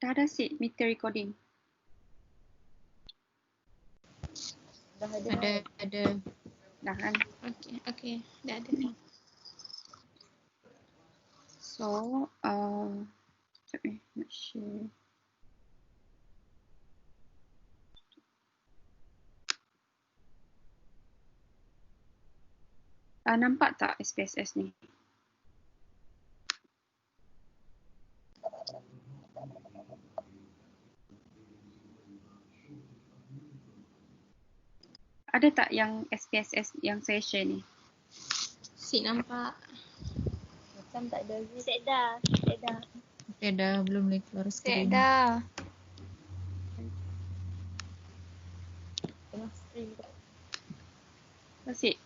Dah ada sih meter recording. Dah ada. Ada. Dah kan? Okay. Dah ada. So, sekejap nak share. Nampak tak SPSS ni? Ada tak yang SPSS yang saya share ni? Si nampak. Macam tak ada. Set dah. Okay, dah belum boleh keluar Set skrin. dah. Tengah stream tu. Masih?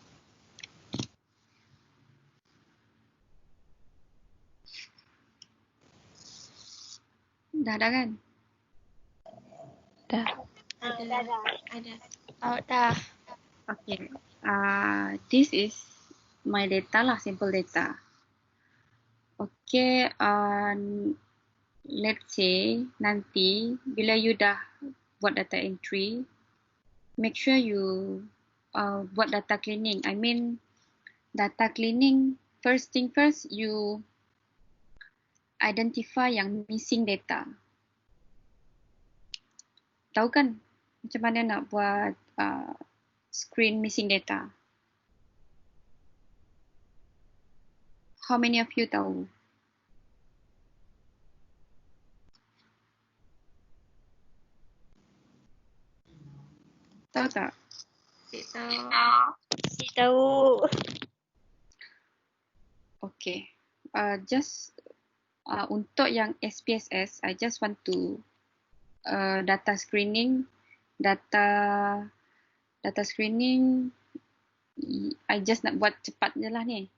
Dah kan? Dah. Ada. Out dah. Okay. This is my data lah, simple data. Okay. Let's say nanti bila you dah buat data entry, make sure you buat data cleaning. I mean data cleaning. First thing first, you identify yang missing data. Tahu kan macam mana nak buat screen missing data? How many of you tahu? Tahu tak? Si tahu. Si tahu. Okay. Just untuk yang SPSS, I just want to data screening. Data screening, I just nak buat cepat je lah ni.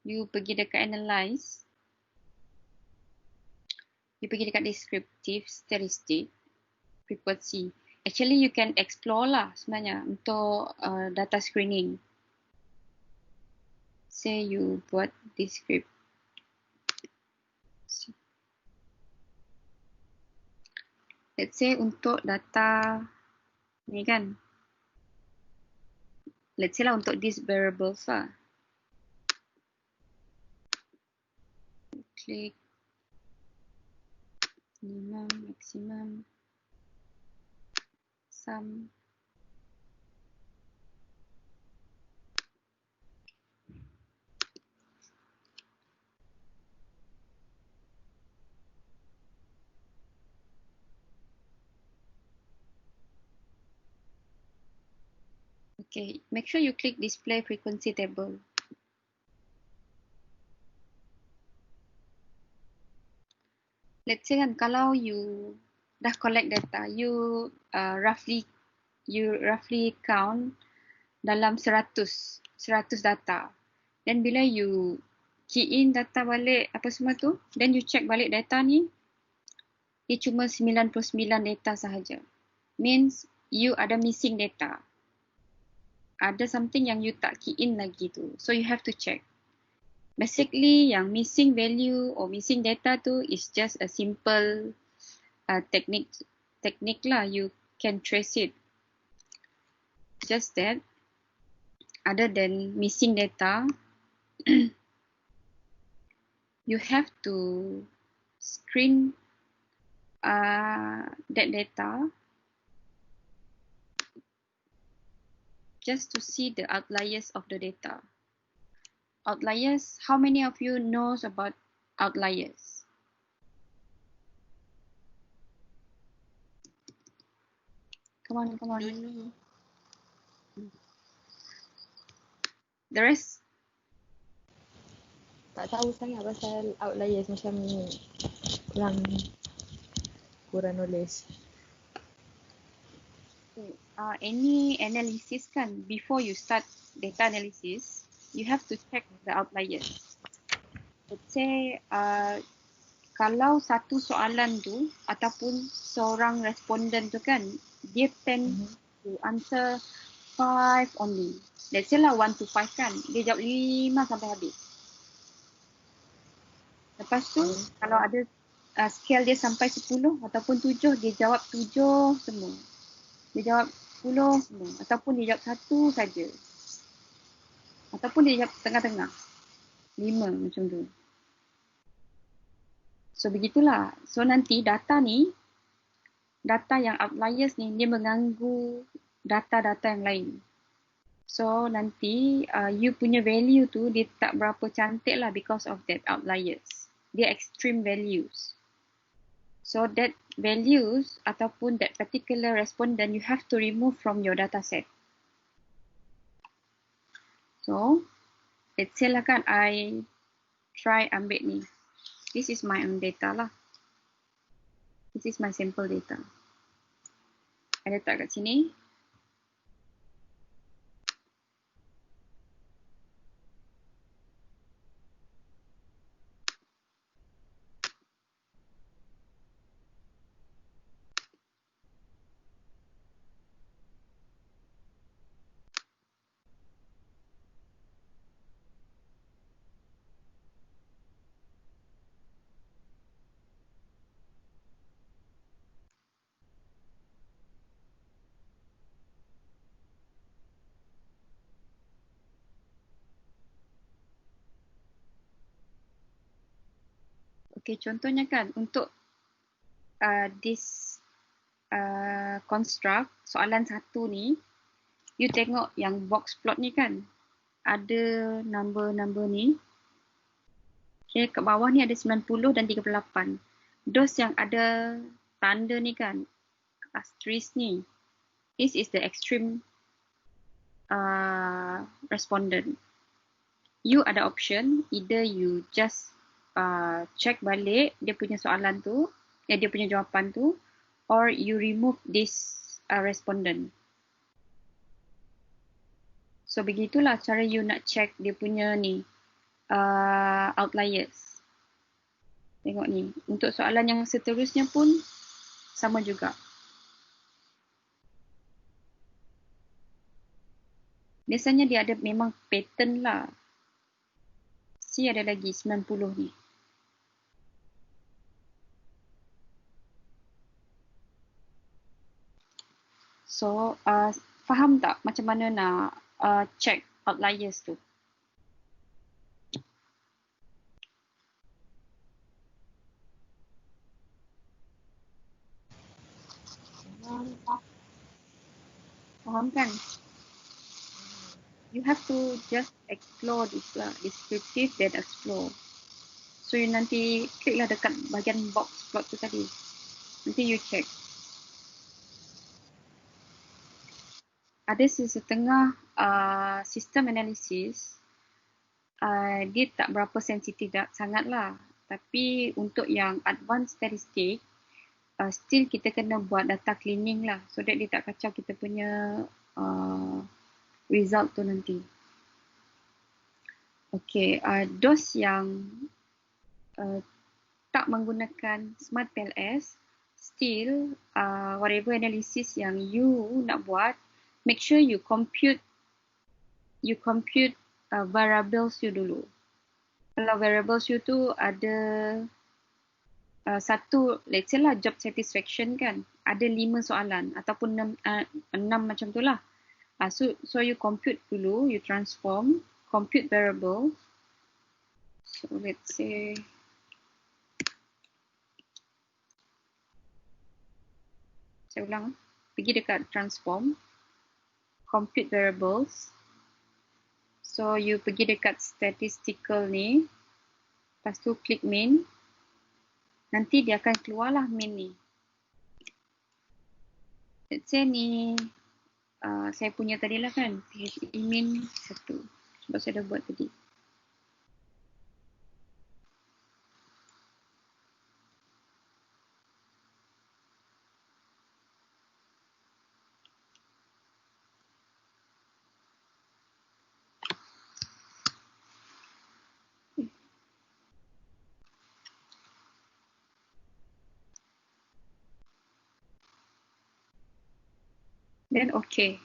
You pergi dekat analyze. You pergi dekat descriptive, statistic, frequency. Actually, you can explore lah sebenarnya untuk data screening. Say you buat descriptive. Let's say untuk data ni kan. Let's say lah untuk these variables lah. Klik minimum, maximum, sum. Okay, make sure you click display frequency table. Let's say kan kalau you dah collect data, you roughly count dalam 100 data. Then bila you key in data balik apa semua tu, then you check balik data ni, dia cuma 99 data sahaja. Means you ada missing data. Ada something yang you tak key in lagi tu. So you have to check. Basically yang missing value or missing data tu is just a simple technique lah. You can trace it. Just that other than missing data, you have to screen that data just to see the outliers of the data. Outliers, how many of you knows about outliers? Come on. Don't know. The rest? Tak tahu sangat pasal outliers, macam kurang knowledge. Any analysis kan, before you start data analysis, you have to check the outliers. Let's say kalau satu soalan tu ataupun seorang responden tu kan, dia tend to answer 5 only. Let's say lah 1 to 5 kan, dia jawab 5 sampai habis. Lepas tu kalau ada scale dia sampai 10 ataupun 7, dia jawab 7 semua. Dia jawab 10 semua. Ataupun dia jawab 1 saja. Ataupun dia jawab tengah-tengah. 5 macam tu. So begitulah. So nanti data ni, data yang outliers ni, dia mengganggu data-data yang lain. So nanti you punya value tu dia tak berapa cantik lah because of that outliers. Dia extreme values. So that values ataupun that particular respondent you have to remove from your data set. So let's say lah kan I try ambil ni. This is my own data lah. This is my sample data. I letak kat sini. Okay, contohnya kan untuk this construct, soalan 1 ni, you tengok yang box plot ni kan, ada number-number ni. Okay, kat bawah ni ada 90 dan 38. Those yang ada tanda ni kan, asterisk ni, this is the extreme respondent. You ada option, either you just check balik dia punya soalan tu, dia punya jawapan tu, or you remove this respondent. So begitulah cara you nak check dia punya ni outliers. Tengok ni, untuk soalan yang seterusnya pun sama juga. Biasanya dia ada memang pattern lah. Si ada lagi 90 ni. So, faham tak macam mana nak check outliers tu? Faham kan? You have to just explore this lah. Descriptive then explore. So, you nanti klik lah dekat bahagian box plot tu tadi. Nanti you check. Ada setengah sistem analisis, dia tak berapa sensitif sangat lah. Tapi untuk yang advanced statistic, still kita kena buat data cleaning lah. So that dia tak kacau kita punya result tu nanti. Okay, those yang tak menggunakan SmartPlS, still whatever analysis yang you nak buat, make sure you compute variables you dulu. Kalau variables you tu ada satu, let's say lah job satisfaction kan, ada 5 soalan ataupun 6 macam tu lah. So you compute dulu, you transform, compute variable. So let's say saya ulang, pergi dekat transform, compute variables. So you pergi dekat statistical ni, lepas tu klik main, nanti dia akan keluarlah main ni. Let's say ni saya punya tadi lah kan, main 1 sebab saya dah buat tadi. Then okay.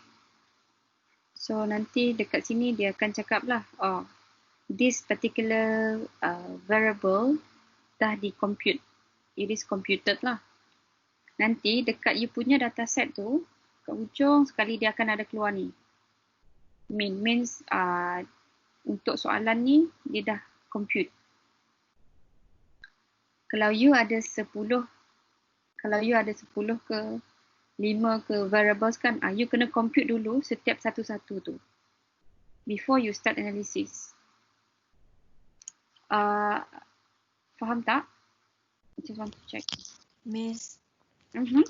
So nanti dekat sini dia akan cakap lah, this particular variable dah di compute. it is computed lah. Nanti dekat you punya dataset tu, kat ujung sekali dia akan ada keluar ni. Means untuk soalan ni dia dah compute. Kalau you ada 10 ke 5 ke variables kan, you kena compute dulu setiap satu-satu tu before you start analysis. Faham tak? I just want to check. Miss, Mhm.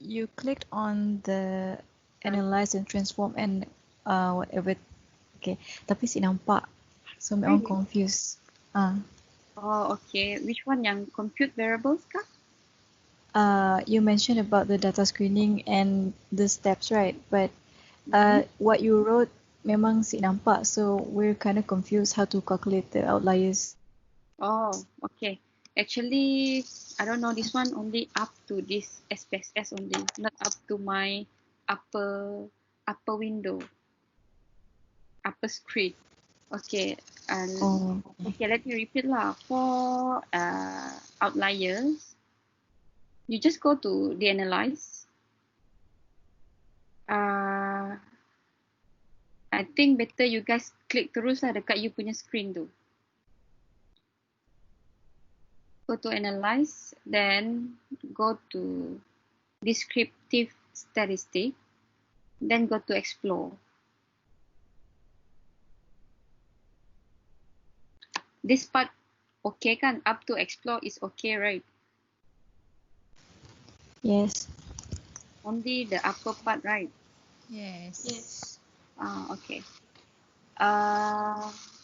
you clicked on the analyze and transform and whatever. Okay, tapi si nampak. So, memang Really? confused. Oh, okay. Which one yang compute variables kah? You mentioned about the data screening and the steps, right? But Mhm. what you wrote memang si nampak. So, we're kind of confused how to calculate the outliers. Oh, okay. Actually, I don't know, this one only up to this SPSS only, not up to my upper window, upper screen. Okay. Oh, Okay, let me repeat lah. For outliers, you just go to the analyze. I think better you guys click terus lah dekat you punya screen tu. Go to analyze, then go to descriptive statistic, then go to explore. This part okay kan? Up to explore is okay, right? yes. Only the upper part, right? Yes. Yes. Okay.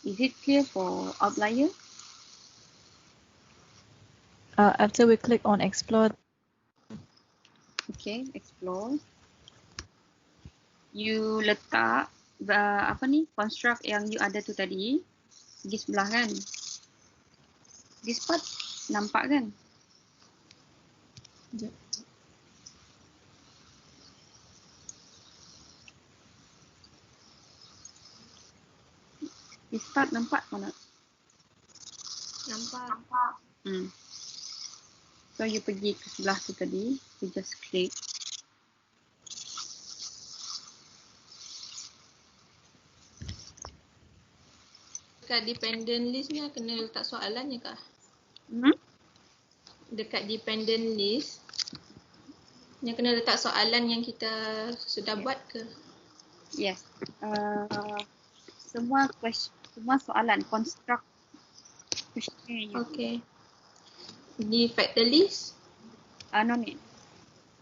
Is it clear for outlier? After we click on explore, Okay, explore. You letak construct yang you ada tu tadi di sebelah kan. This part nampak kan? Sekejap. This part nampak mana? Nampak. So you pergi ke sebelah tu tadi, you just click. Dekat dependent list ni kena letak soalannya kah? Dekat dependent list yang kena letak soalan yang kita sudah buat ke? Yes. Semua soalan construct questionnaire you. Okay. Di factor list? No need.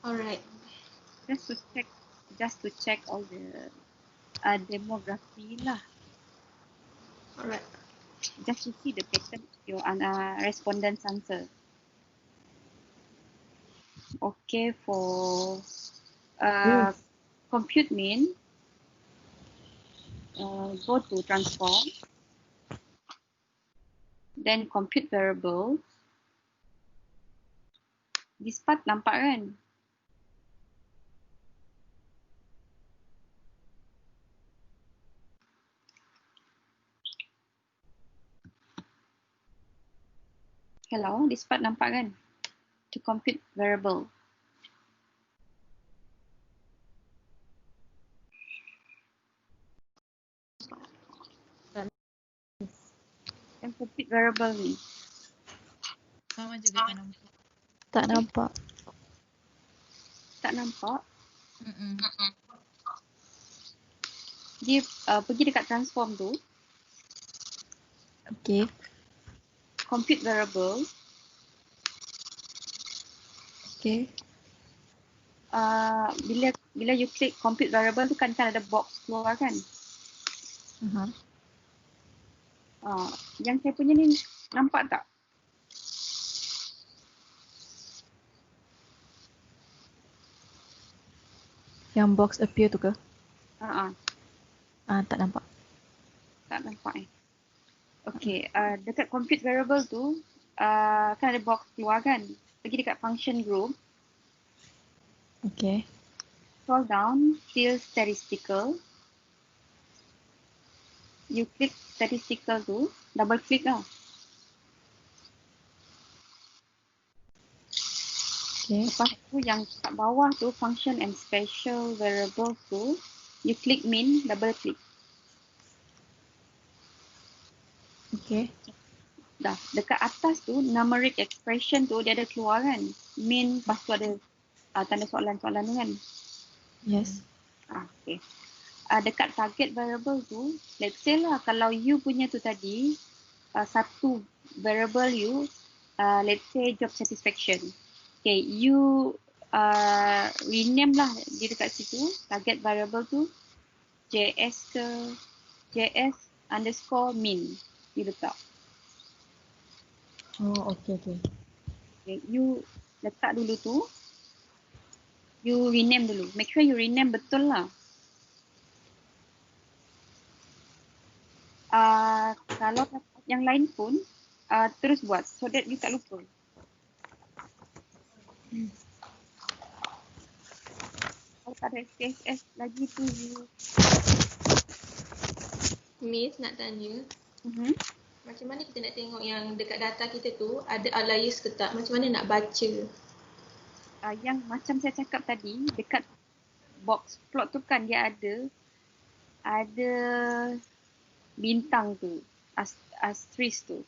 Alright. Just to check all the demography lah. Alright. Just to see the pattern of your respondents' answer. Okay, for compute mean, go to transform, then compute variable. This part nampak kan? Hello, this part nampak kan? To compute variable. Yang compute variable ni. Sama juga tak nampak. tak nampak. Tak nampak? Mm-mm. Dia pergi dekat transform tu, Okay. compute variable. Okay. Bila you click compute variable tu kan ada box keluar kan? Yang saya punya ni nampak tak? Yang box appear tu ke? Tak Tak nampak. nampak Okay, dekat compute variable tu kan ada box keluar kan? Pergi dekat function group, Okay. scroll down till statistical. You click statistical tu, double click lah. Okay. Lepas tu yang kat bawah tu function and special variable tu, you click min, double click. Okay. Dah, dekat atas tu numeric expression tu dia ada keluar kan. Min lepas tu ada tanda soalan-soalan tu kan. Yes. Okay. Dekat target variable tu, let's say lah kalau you punya tu tadi, satu variable you, let's say job satisfaction. Okay, you rename lah di dekat situ, target variable tu, JS ke, JS underscore min, you letak. Oh, okay. Okay, you letak dulu tu, you rename dulu. Make sure you rename betul lah. Kalau yang lain pun terus buat so that you tak lupa. Kalau tak ada SPSS lagi tu you Miss nak tanya, macam mana kita nak tengok yang dekat data kita tu ada outliers ke tak? Macam mana nak baca? Yang macam saya cakap tadi, dekat box plot tu kan dia ada bintang tu, asterisk tu.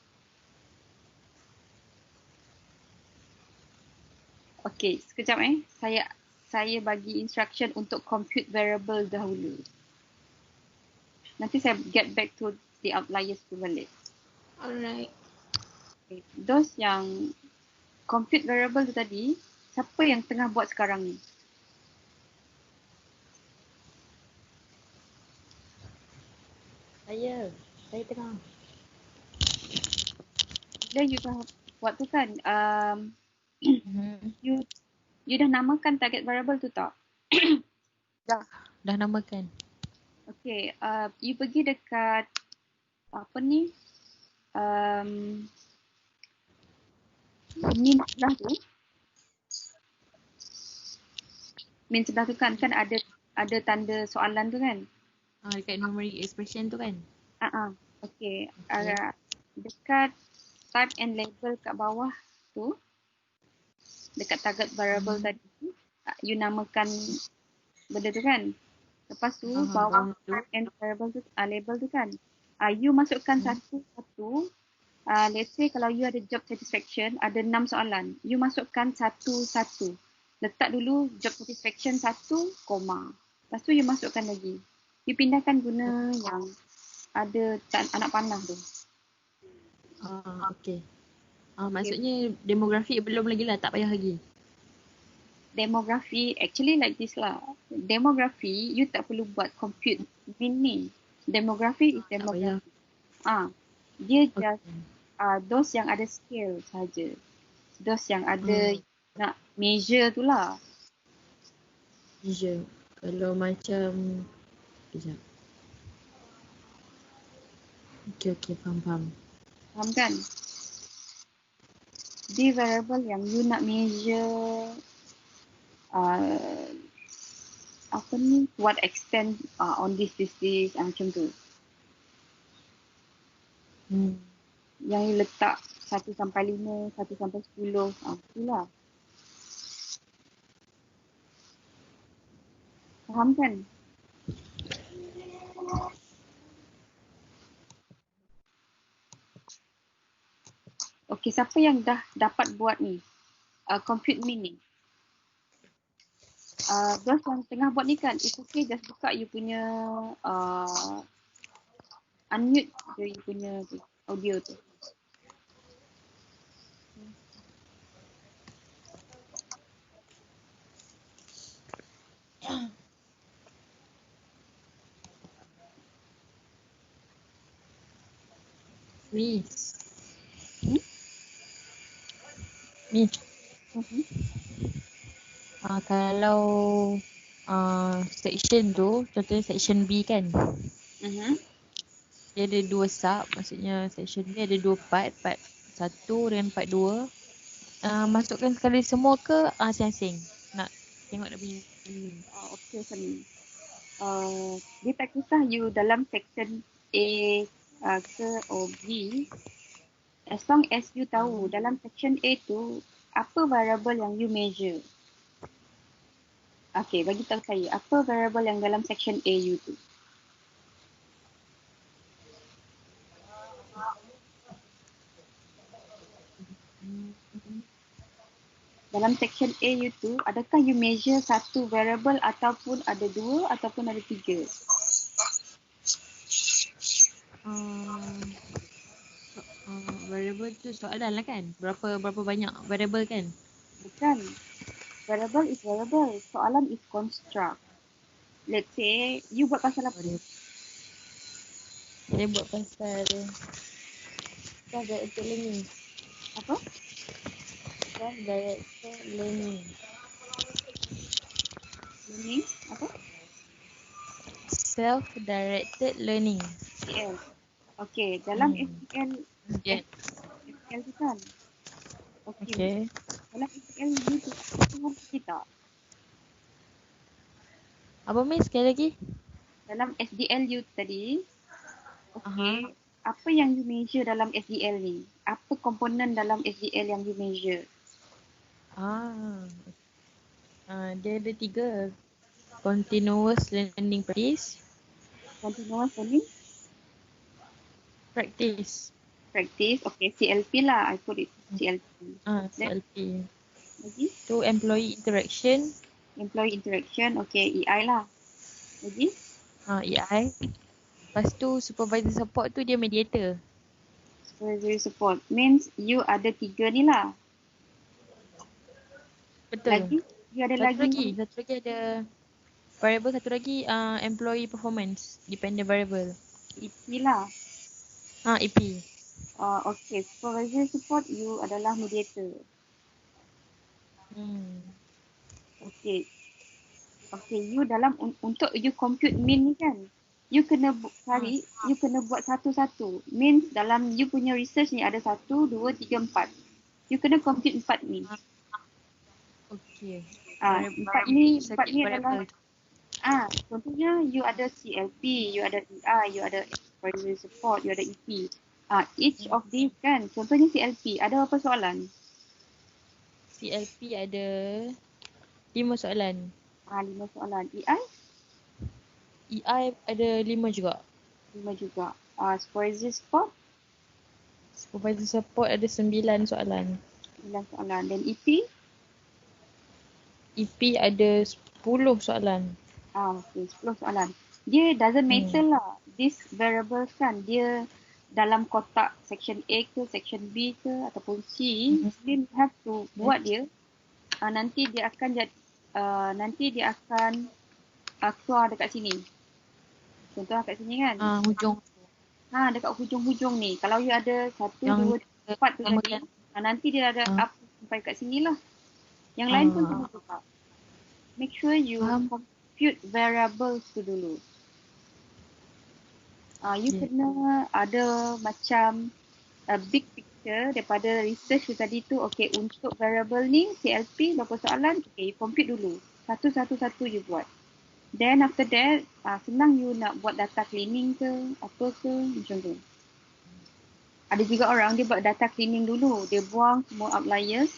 Okey, sekejap saya bagi instruction untuk compute variable dahulu. Nanti saya get back to the outliers tu balik. Alright. Okay. Those yang compute variable tu tadi, siapa yang tengah buat sekarang ni? Saya tengah. Bila you dah buat tu kan, you dah namakan target variable tu tak? Dah namakan. Okay, you pergi dekat apa ni? Min sebelah tu. Min sebelah tu kan ada tanda soalan tu kan? Dekat numeric expression tu kan? Okay. Dekat type and label kat bawah tu, dekat target variable tadi, you namakan benda tu kan? Lepas tu bawah type and variable tu, label tu kan? You masukkan satu-satu. Let's say kalau you ada job satisfaction, ada 6 soalan. You masukkan satu-satu. Letak dulu job satisfaction 1, koma. Lepas tu you masukkan lagi. You pindahkan guna yang ada anak panah tu. Okay. Maksudnya demografi belum lagi lah, tak payah lagi. Demografi actually like this lah. Demografi you tak perlu buat compute min ni. Demografi is demografi. Dia just those yang ada scale saja. Those yang ada nak measure tu lah. Measure. Kalau macam kejap. Okay, faham. Faham kan? Dia variable yang you nak measure apa ni, what extent on this macam tu. Yang you letak 1 sampai 5, 1 sampai 10, itulah. Faham kan? Okay, siapa yang dah dapat buat ni? Compute min ni. Those yang tengah buat ni kan, it's okay, just buka you punya unmute je you punya audio tu. Miss. Kalau section tu, contohnya section B kan, dia ada 2 sub, maksudnya section B ada 2 part 1 dan part 2. Masukkan sekali semua ke asing-asing? Nak tengok nak pergi. Okay, macam ni. Dia tak kisah you dalam section A ke or B, as long as you tahu dalam section A tu apa variable yang you measure? Okay, bagi tahu saya, apa variable yang dalam section A you tu? Dalam section A you tu, adakah you measure satu variable ataupun ada dua ataupun ada tiga? Variable tu soalan lah kan? Berapa banyak variable kan? Bukan. Variable is variable. Soalan is construct. Let's say, you buat pasal apa? Saya buat pasal self-directed learning. Apa? Self-directed learning. Learning? Apa? Self-directed learning. SPL. Okay, dalam SPL, Yeah. SPL tu kan? Okay. Dalam SPL you tu, tengok kita. Apa Miss? Sekali lagi? Dalam SDL you tadi, okay, apa yang you measure dalam SDL ni? Apa komponen dalam SDL yang you measure? Dia ada 3. Continuous learning practice. Continuous learning Practice. Okay, CLP lah, I put it CLP. CLP. Lagi? Tu employee interaction. Employee interaction, okay, EI lah. Lagi? EI. Lepas tu supervisor support tu dia mediator. Supervisory support means you ada 3 ni lah. Betul. Lagi? You ada Satu lagi? lagi ada variable, satu lagi employee performance dependent variable. EP lah. EP. Okay, supervisory support you adalah mediator. Okay, you dalam untuk you compute mean ni kan, you kena cari, you kena buat satu-satu. Means dalam you punya research ni ada 1, 2, 3, 4. You kena compute 4 ni. Okay. 4 ni adalah contohnya you ada CLP, you ada EI, you ada supervisory support, you ada EP. Each of these kan, contohnya CLP, ada berapa soalan? CLP ada 5 soalan. 5 soalan. EI? EI ada 5 juga. 5 juga. Supervisory support? Supervisor support ada 9 soalan. 9 soalan. Dan EP? EP ada 10 soalan. Okay, 10 soalan. Dia doesn't matter lah. This variables kan, dia dalam kotak section A ke, section B ke ataupun C, still have to buat dia. Nanti dia akan keluar dekat sini. Contoh kat sini kan. Hujung. Dekat hujung-hujung ni. Kalau you ada 1, 2, 4 tu tadi, nanti dia ada up sampai kat sini lah. Yang lain pun sama juga. Make sure you compute variables tu dulu. You kena ada macam a big picture daripada research tu tadi tu. Okay, untuk variable ni CLP berapa soalan? Okay, you compute dulu. Satu-satu you buat. Then after that, senang you nak buat data cleaning ke, apa ke, macam tu. Ada juga orang dia buat data cleaning dulu. Dia buang semua outliers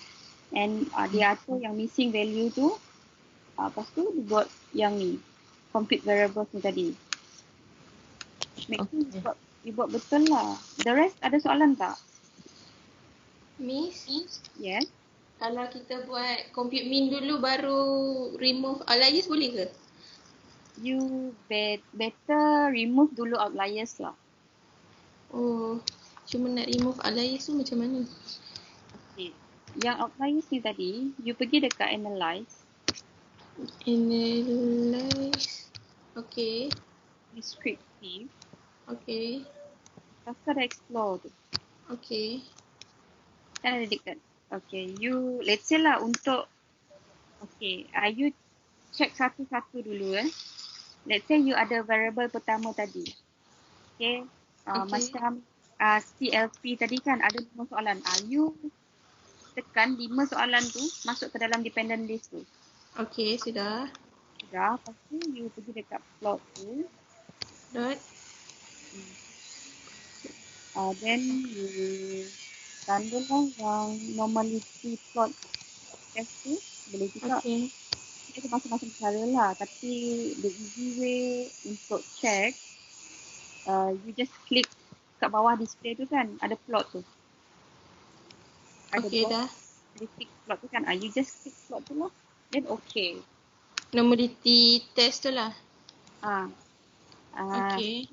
and dia atur yang missing value tu. Lepas tu dia buat yang ni, compute variables ni tadi. Make sure you buat betul lah. The rest ada soalan tak? Miss? Yes. Kalau kita buat compute mean dulu baru remove outliers boleh ke? You better remove dulu outliers lah. Cuma nak remove outliers tu macam mana? Okay. Yang outliers ni tadi, you pergi dekat analyze. Analyze. Okay. Descriptive. Okay. Lepas tu ada explore tu. Okay. Kan ada dekat. Okay, you let's say lah untuk you check satu-satu dulu Let's say you ada variable pertama tadi. Okay. Macam CLP tadi kan ada 5 soalan. You tekan 5 soalan tu masuk ke dalam dependent list tu. Okay, sudah. Lepas tu you pergi dekat plot tu. Dot. Then you tanda lah yang normality plot test tu. Boleh juga. Okay. Itu macam-macam cara lah. Tapi the easy way untuk check, you just click kat bawah display tu kan, ada plot tu. Ada Okay dah. Ada tick plot tu kan. You just click plot tu lah. Then okay. Normality test tu lah. Okay.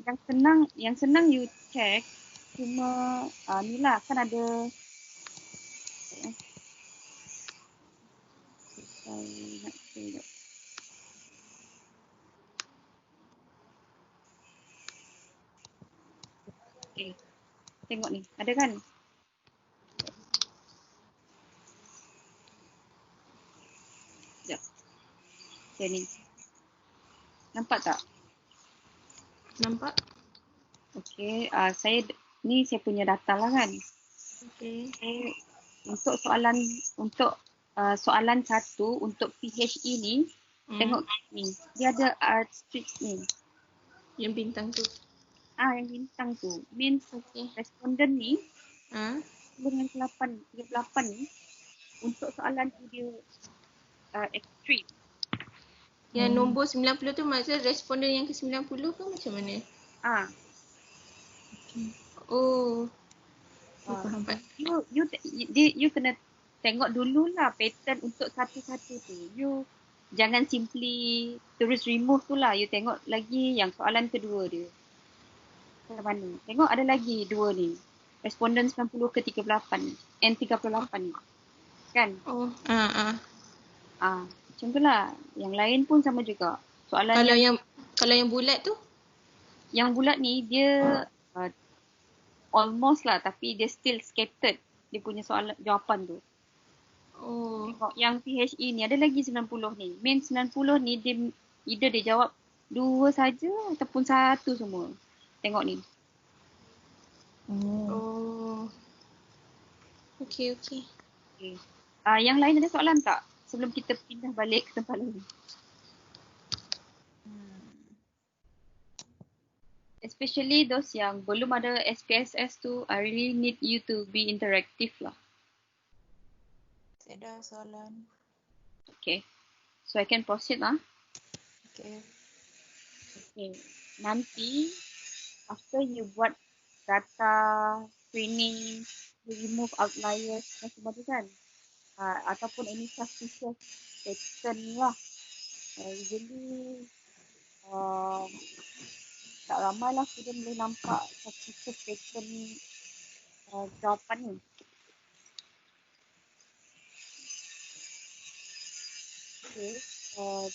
Yang senang you check cuma ni lah kan ada nak tengok. Okay. Tengok ni. Ada kan? Sekejap. Okay ni. Nampak tak? Nampak? Okay. Saya punya data lah kan. Okay. Untuk soalan satu untuk PHE ni, tengok ni. Dia ada art strips ni. Yang bintang tu. Yang bintang tu. Means Okay. responden ni, Ah. dengan 38 ni, untuk soalan tu dia extreme. Yang nombor 90 tu maksud responden yang ke 90 ke macam mana? Oh. Faham. You kena tengok dululah pattern untuk satu-satu tu. You jangan simply terus remove tu lah. You tengok lagi yang soalan kedua dia. Macam mana? Tengok ada lagi dua ni. Responden 90 ke 38. And 38 ni. Kan? Oh. Macam tu lah. Yang lain pun sama juga. Soalan kalau yang bulat tu? Yang bulat ni dia almost lah tapi dia still scattered. Dia punya soalan jawapan tu. Oh. Tengok yang PHE ni ada lagi 90 ni. Main 90 ni dia either dia jawab dua saja ataupun satu semua. Tengok ni. Oh. Okay. Yang lain ada soalan tak? Sebelum kita pindah balik ke tempat lain. Especially those yang belum ada SPSS tu, I really need you to be interactive lah. Saya dah soalan. Okay. So I can proceed lah. Okay. Nanti, after you buat data screening, you remove outliers dan semua tu kan. Ataupun any suspicious pattern lah. Usually, tak ramai lah student boleh nampak suspicious pattern jawapan ni. Okay,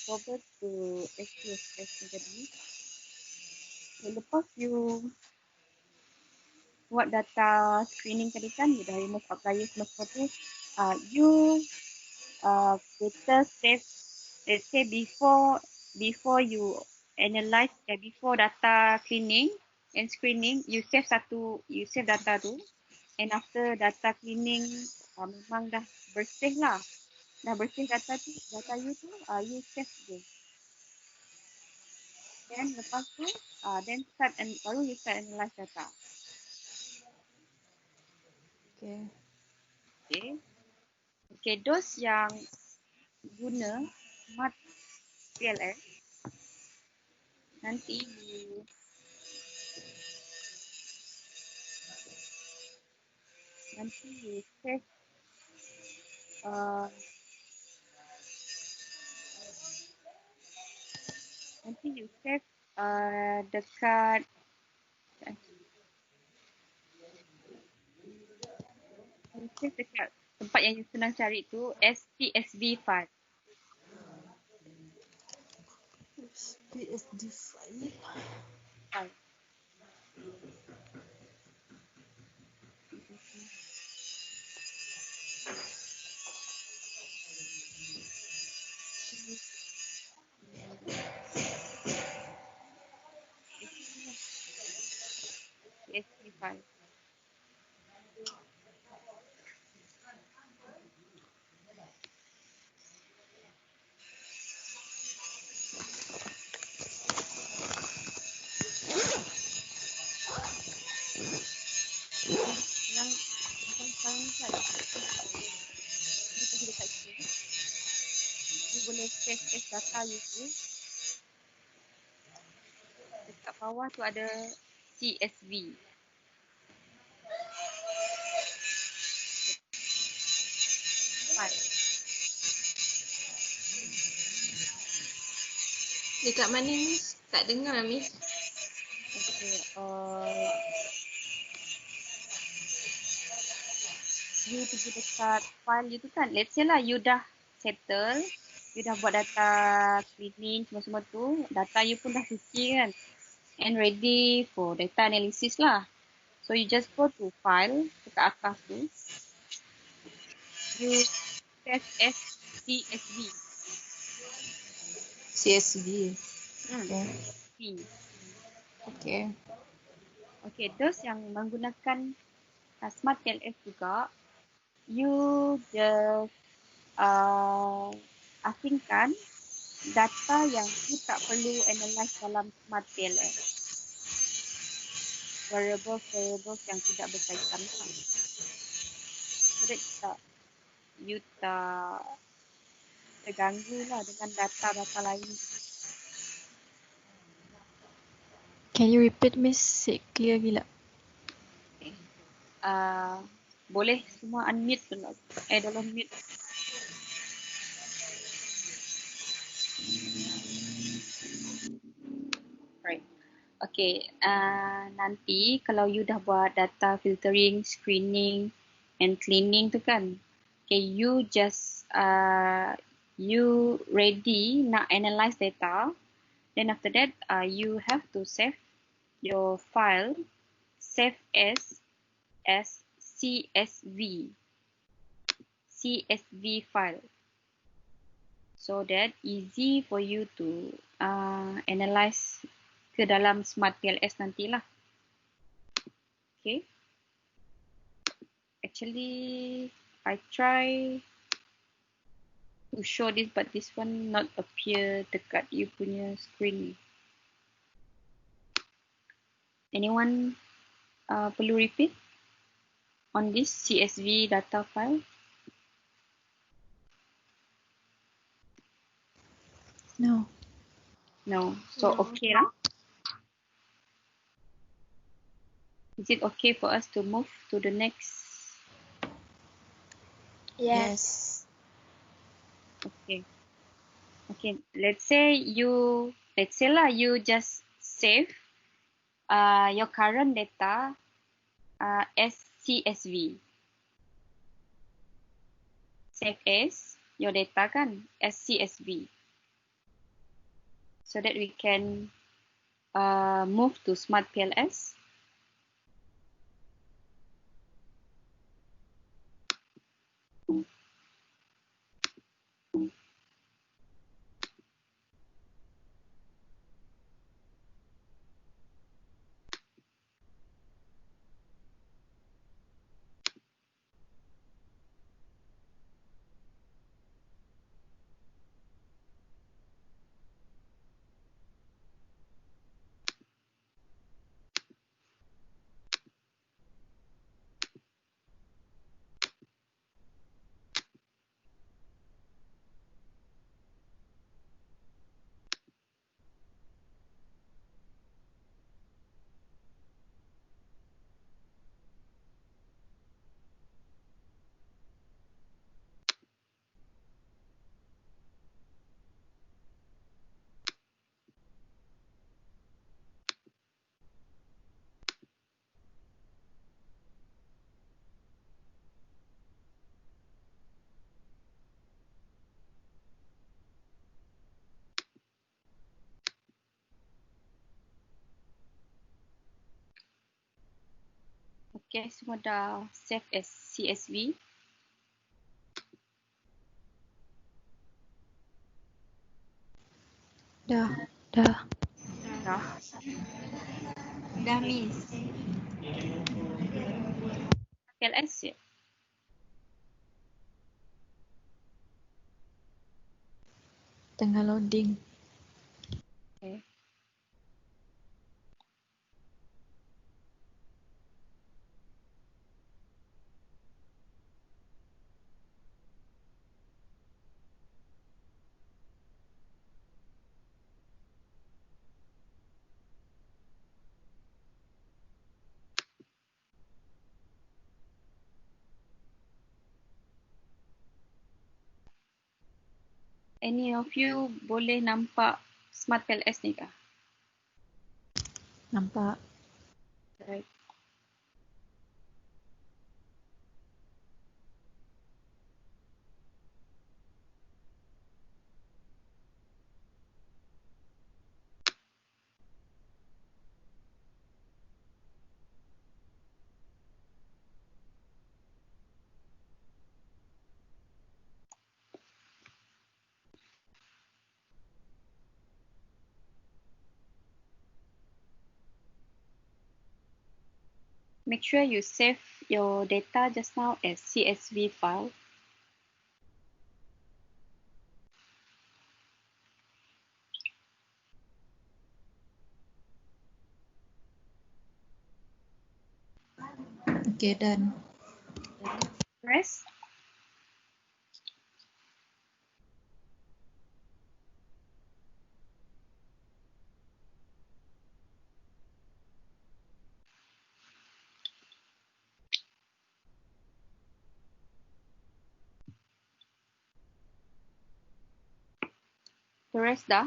go back to SPSS ni tadi. Lepas you buat data screening tadi kan, you dah remove outliers semua tu, you better save, let's say before you analyze, before data cleaning and screening, you save data tu, and after data cleaning memang dah bersih lah. Dah bersih data you tu, you save je. Then lepas tu, baru you start analyze data. Okay, those yang guna SmartPlsClass, nanti you save dekat tempat yang you senang cari tu, SPSV file. SPSD file. PSV file. boleh save as data you tu, dekat bawah tu ada CSV. File. Dekat mana Miss? Tak dengar Miss. Okay, you pergi dekat file you tu kan. Let's say lah you dah settle, you dah buat data cleaning semua-semua tu, data you pun dah suci kan, and ready for data analysis lah. So you just go to file dekat atas tu, you save as CSV. CSV. Okay. Okay. Okay, those yang menggunakan SmartPLS juga, you just asingkan data yang you tak perlu analyze dalam SmartPLS. Variables yang tidak berkaitan lah. So that you tak terganggu lah dengan data-data lain. Can you repeat Miss? Clear gila. Okay. Boleh semua unmute dulu. Tolong mute. Right. Okay. Nanti kalau you dah buat data filtering, screening and cleaning tu kan. Okay, you just you ready nak analyze data. Then after that, you have to save your file, save as CSV file, so that easy for you to analyze ke dalam SmartPLS nantilah. Okay. Actually, I try to show this, but this one not appear dekat you punya screen. Anyone perlu repeat on this CSV data file? No. No. So No. okay lah. Is it okay for us to move to the next? Yes. Okay. Okay. Let's say lah you just save your current data as CSV. Save as your data kan as CSV. So that we can move to SmartPLS. Okay, semua dah save as CSV. Dah. Dah. Dah Miss. PLS ya. Tengah loading. Okay. Any of you boleh nampak SmartPLS ni kah? Nampak. Right. Make sure you save your data just now as CSV file. Okay, done. Press. Press dah.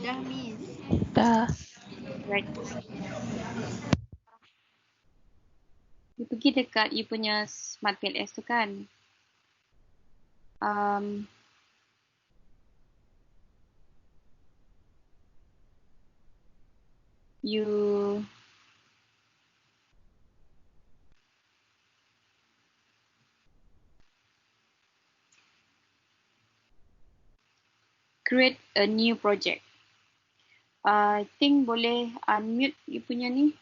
Dah, Miss. Dah. Right. You pergi dekat you punya SmartPLS tu kan. You create a new project. I think boleh unmute you punya ni.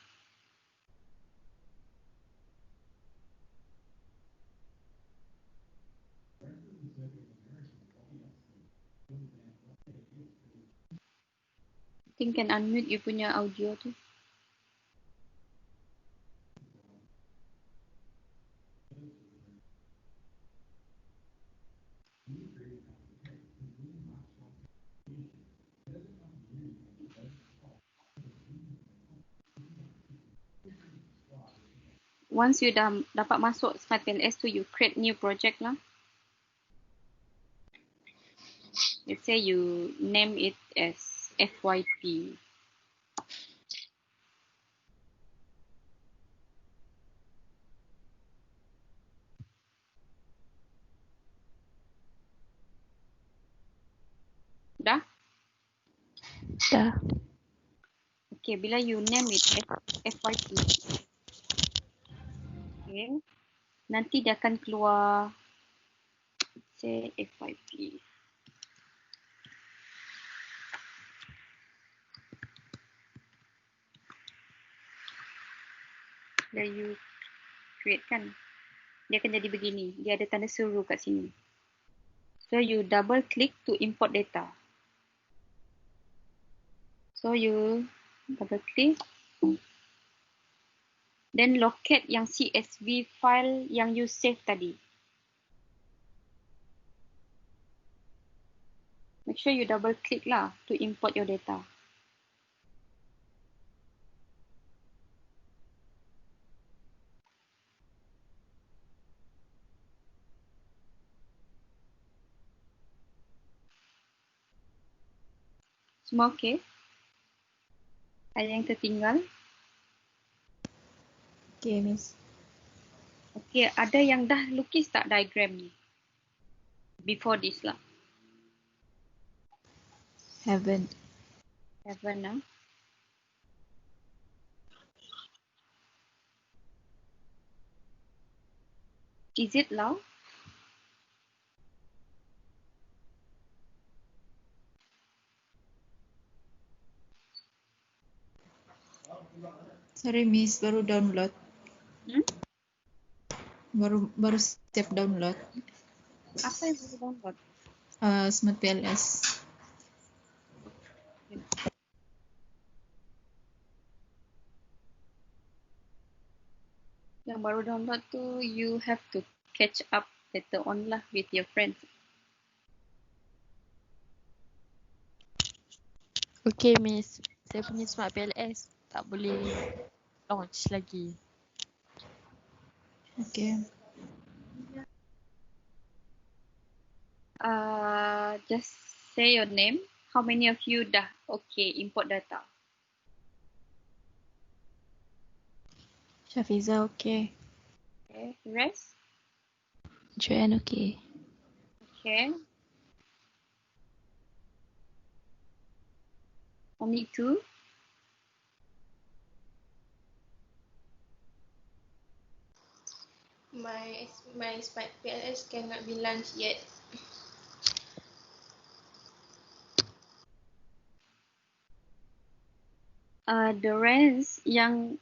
I think can unmute you punya audio tu. Once you dah dapat masuk SmartPLS tu, you create new project lah. Let's say you name it as FYP. Dah? Dah. Okay, bila you name it FYP, okay, nanti dia akan keluar, say FYP. Bila you create kan, dia akan jadi begini. Dia ada tanda seru kat sini. So you double click to import data. So you double click. Then locate yang CSV file yang you save tadi. Make sure you double click lah to import your data. Semua okay? Ada yang tertinggal? Okay, Miss. Okay, ada yang dah lukis tak diagram ni? Before this lah. Haven't. Haven't lah. Is it loud? Sorry, Miss. Baru download. Hmm? Baru step download. Apa yang boleh download? SmartPLS. Yang baru download tu, you have to catch up later on lah with your friends. Okay, Miss. Saya punya SmartPLS tak boleh launch lagi. Okay. Just say your name. How many of you dah okay import data? Shafiza, okay. Okay, rest? Joanne, okay. Okay. Only two? My SmartPLS cannot be launched yet. The rest yang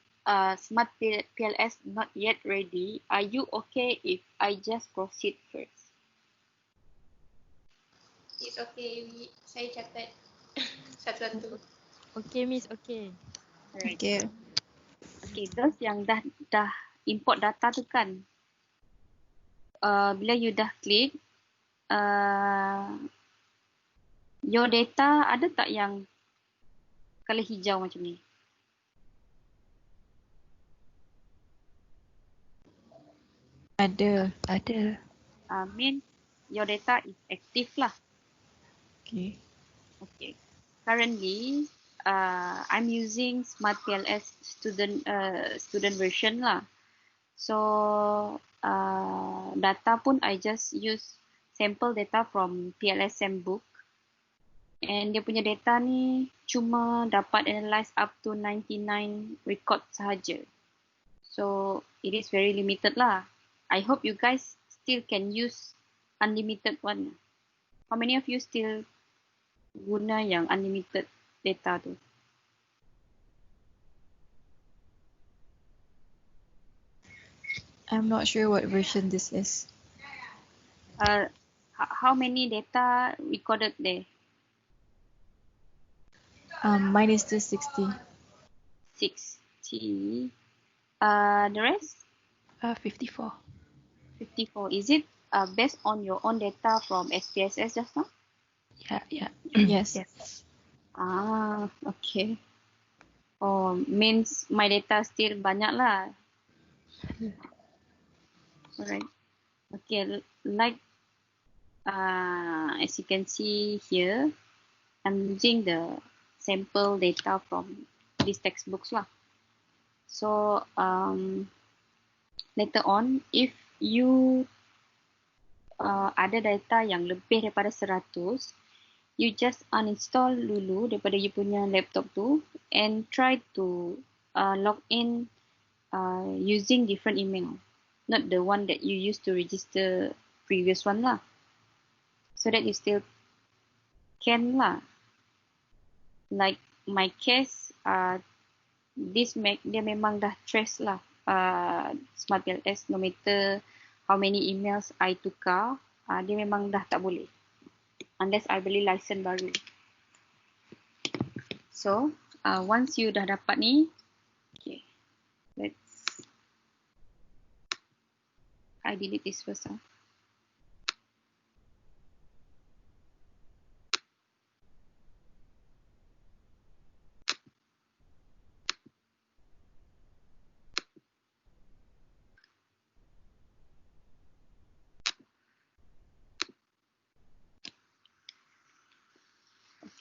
Smart PLS not yet ready, are you okay if I just proceed first? It's okay, saya catat satu-satu. Okay, Miss. Okay. Alright. Okay. Okay, those yang dah import data tu kan, bila you dah klik, your data ada tak yang color hijau macam ni? Ada. Mean your data is active lah. Okay. Okay. Currently, I'm using SmartPLS student version lah. So data pun I just use sample data from PLSM book. And dia punya data ni cuma dapat analyze up to 99 record sahaja. So it is very limited lah. I hope you guys still can use unlimited one. How many of you still guna yang unlimited data tu? I'm not sure what version this is. How many data recorded there? Mine is still 60. 60. The rest? 54. 54. Is it based on your own data from SPSS just now? Yeah. Yes. Okay. Oh, means my data still banyak lah. Alright. Okay, like as you can see here, I'm using the sample data from these textbooks lah. So later on, if you ada data yang lebih daripada 100, you just uninstall dulu daripada you punya laptop tu and try to log in using different email, not the one that you used to register previous one lah, so that you still can lah. Like my case, dia memang dah trace lah SmartPLS, no matter how many emails I tukar, dia memang dah tak boleh unless I beli license baru. So once you dah dapat ni, okay, I delete this first.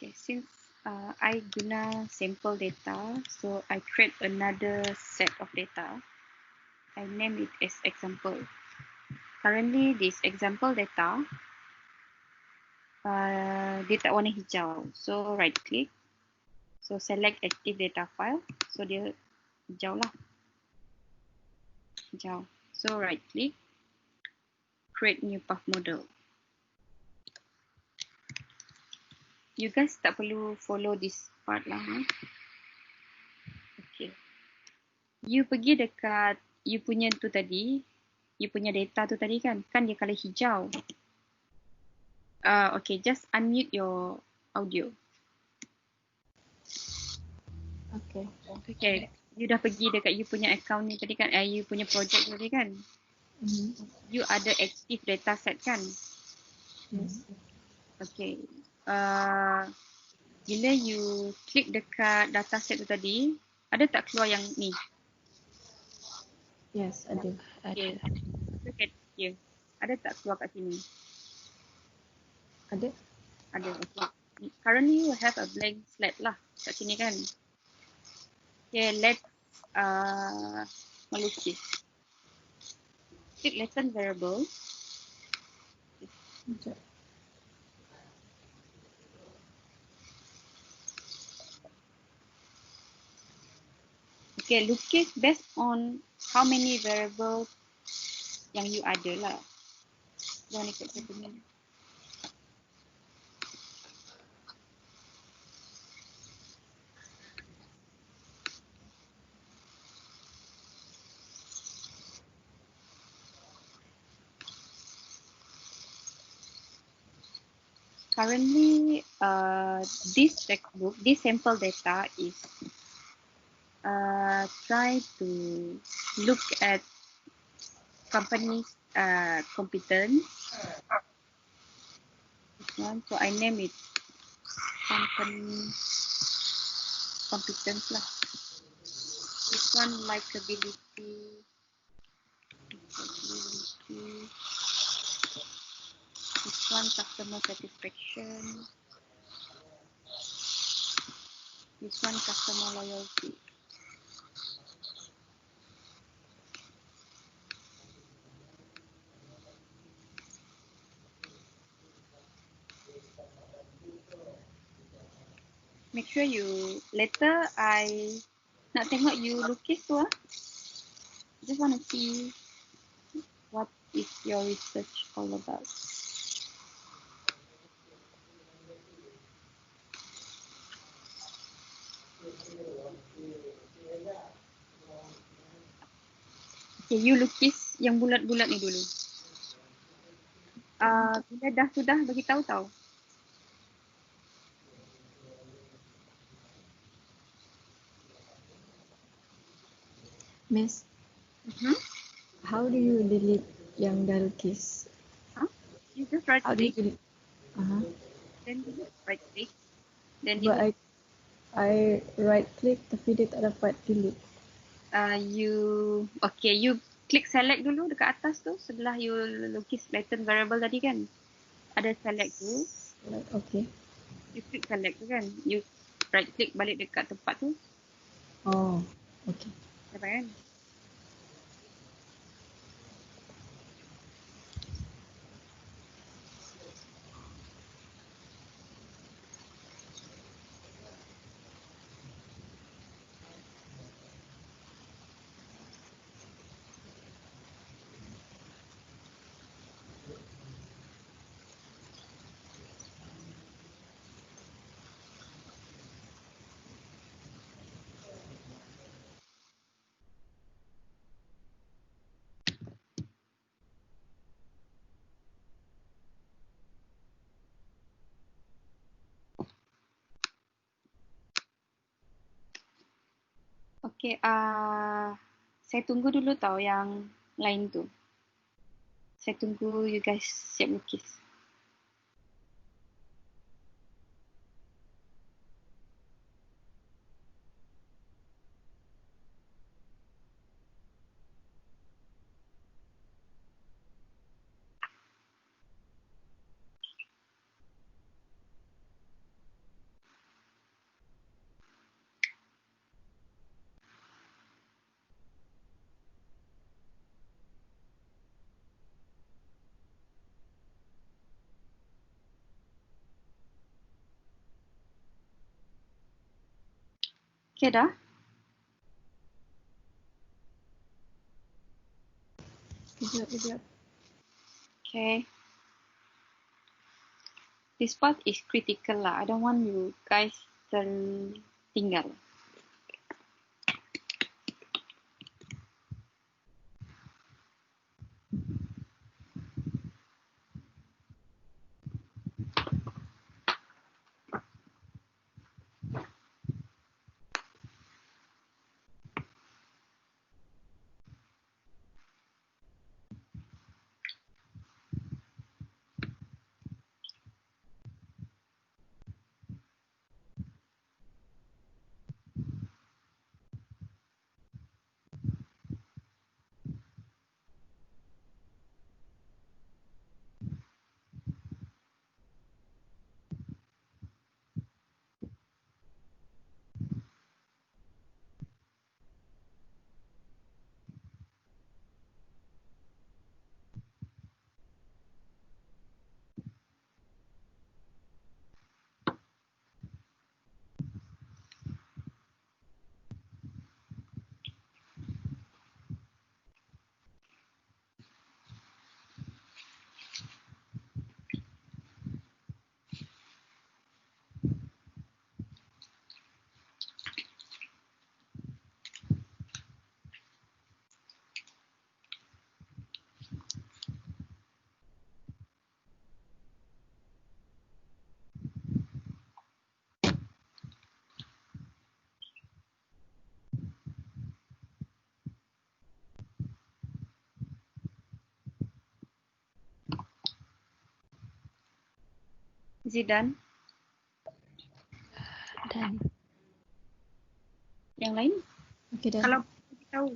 Okay, since I guna sample data, so I create another set of data. I name it as example. Currently, this example data, dia tak warna hijau. So right click, so select active data file. So dia hijau lah. Hijau. So right click, create new path model. You guys tak perlu follow this part lah. Okay. You pergi dekat you punya tu tadi, you punya data tu tadi kan dia color hijau. Okay, just unmute your audio. Okay, you dah pergi dekat you punya account ni tadi kan, you punya project tadi kan. You ada active data set kan? Okay. Bila you klik dekat data set tu tadi, ada tak keluar yang ni? Yes, I do. Okay. Look at here. Ada tak keluar kat sini? Ada? Ada. Okay. Currently you have a blank slide lah kat sini kan. Okay, let's melukis. Click latent variable. Sekejap. Okay, lukis based on how many variables yang you ada lah. Jangan ikut saya punya. Currently, this textbook, this sample data is try to look at company's competence. This one, so I name it company competence lah. This one likability. This one customer satisfaction. This one customer loyalty. Make sure you later I nak tengok you lukis tu ah. Just want to see what is your research all about. Okay, you lukis yang bulat-bulat ni dulu. Bila dah sudah bagi tahu tau. Miss, how do you delete yang dah lukis? You just right How do you click, delete? Uh-huh. then you just right click, then But I right click tapi dia tak dapat delete. you click select dulu dekat atas tu sebelah you lukis latent variable tadi kan. Ada select tu. Okay. You click select tu kan. You right click balik dekat tempat tu. Oh, okay. Dapat kan? Okay, saya tunggu dulu tau yang lain tu. Saya tunggu you guys siap lukis. Okay dah? Kejap. Okay. This part is critical lah. I don't want you guys tertinggal. Is it done? Dan Yang lain? Okay dah. Kalau tahu.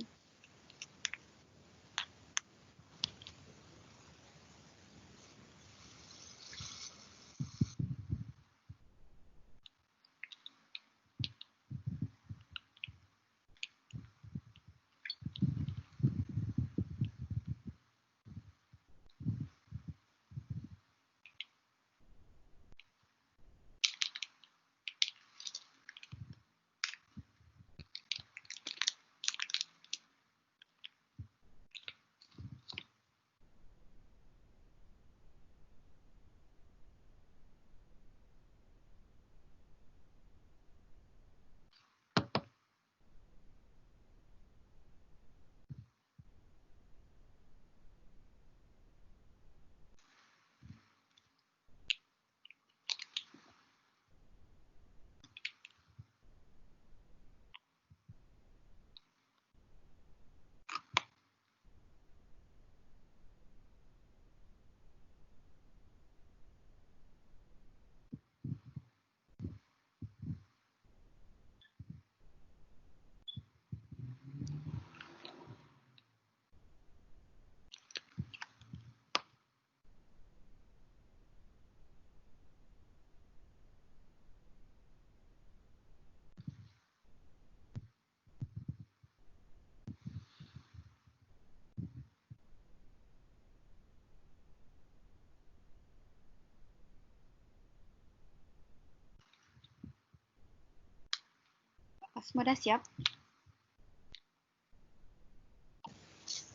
Semua dah siap?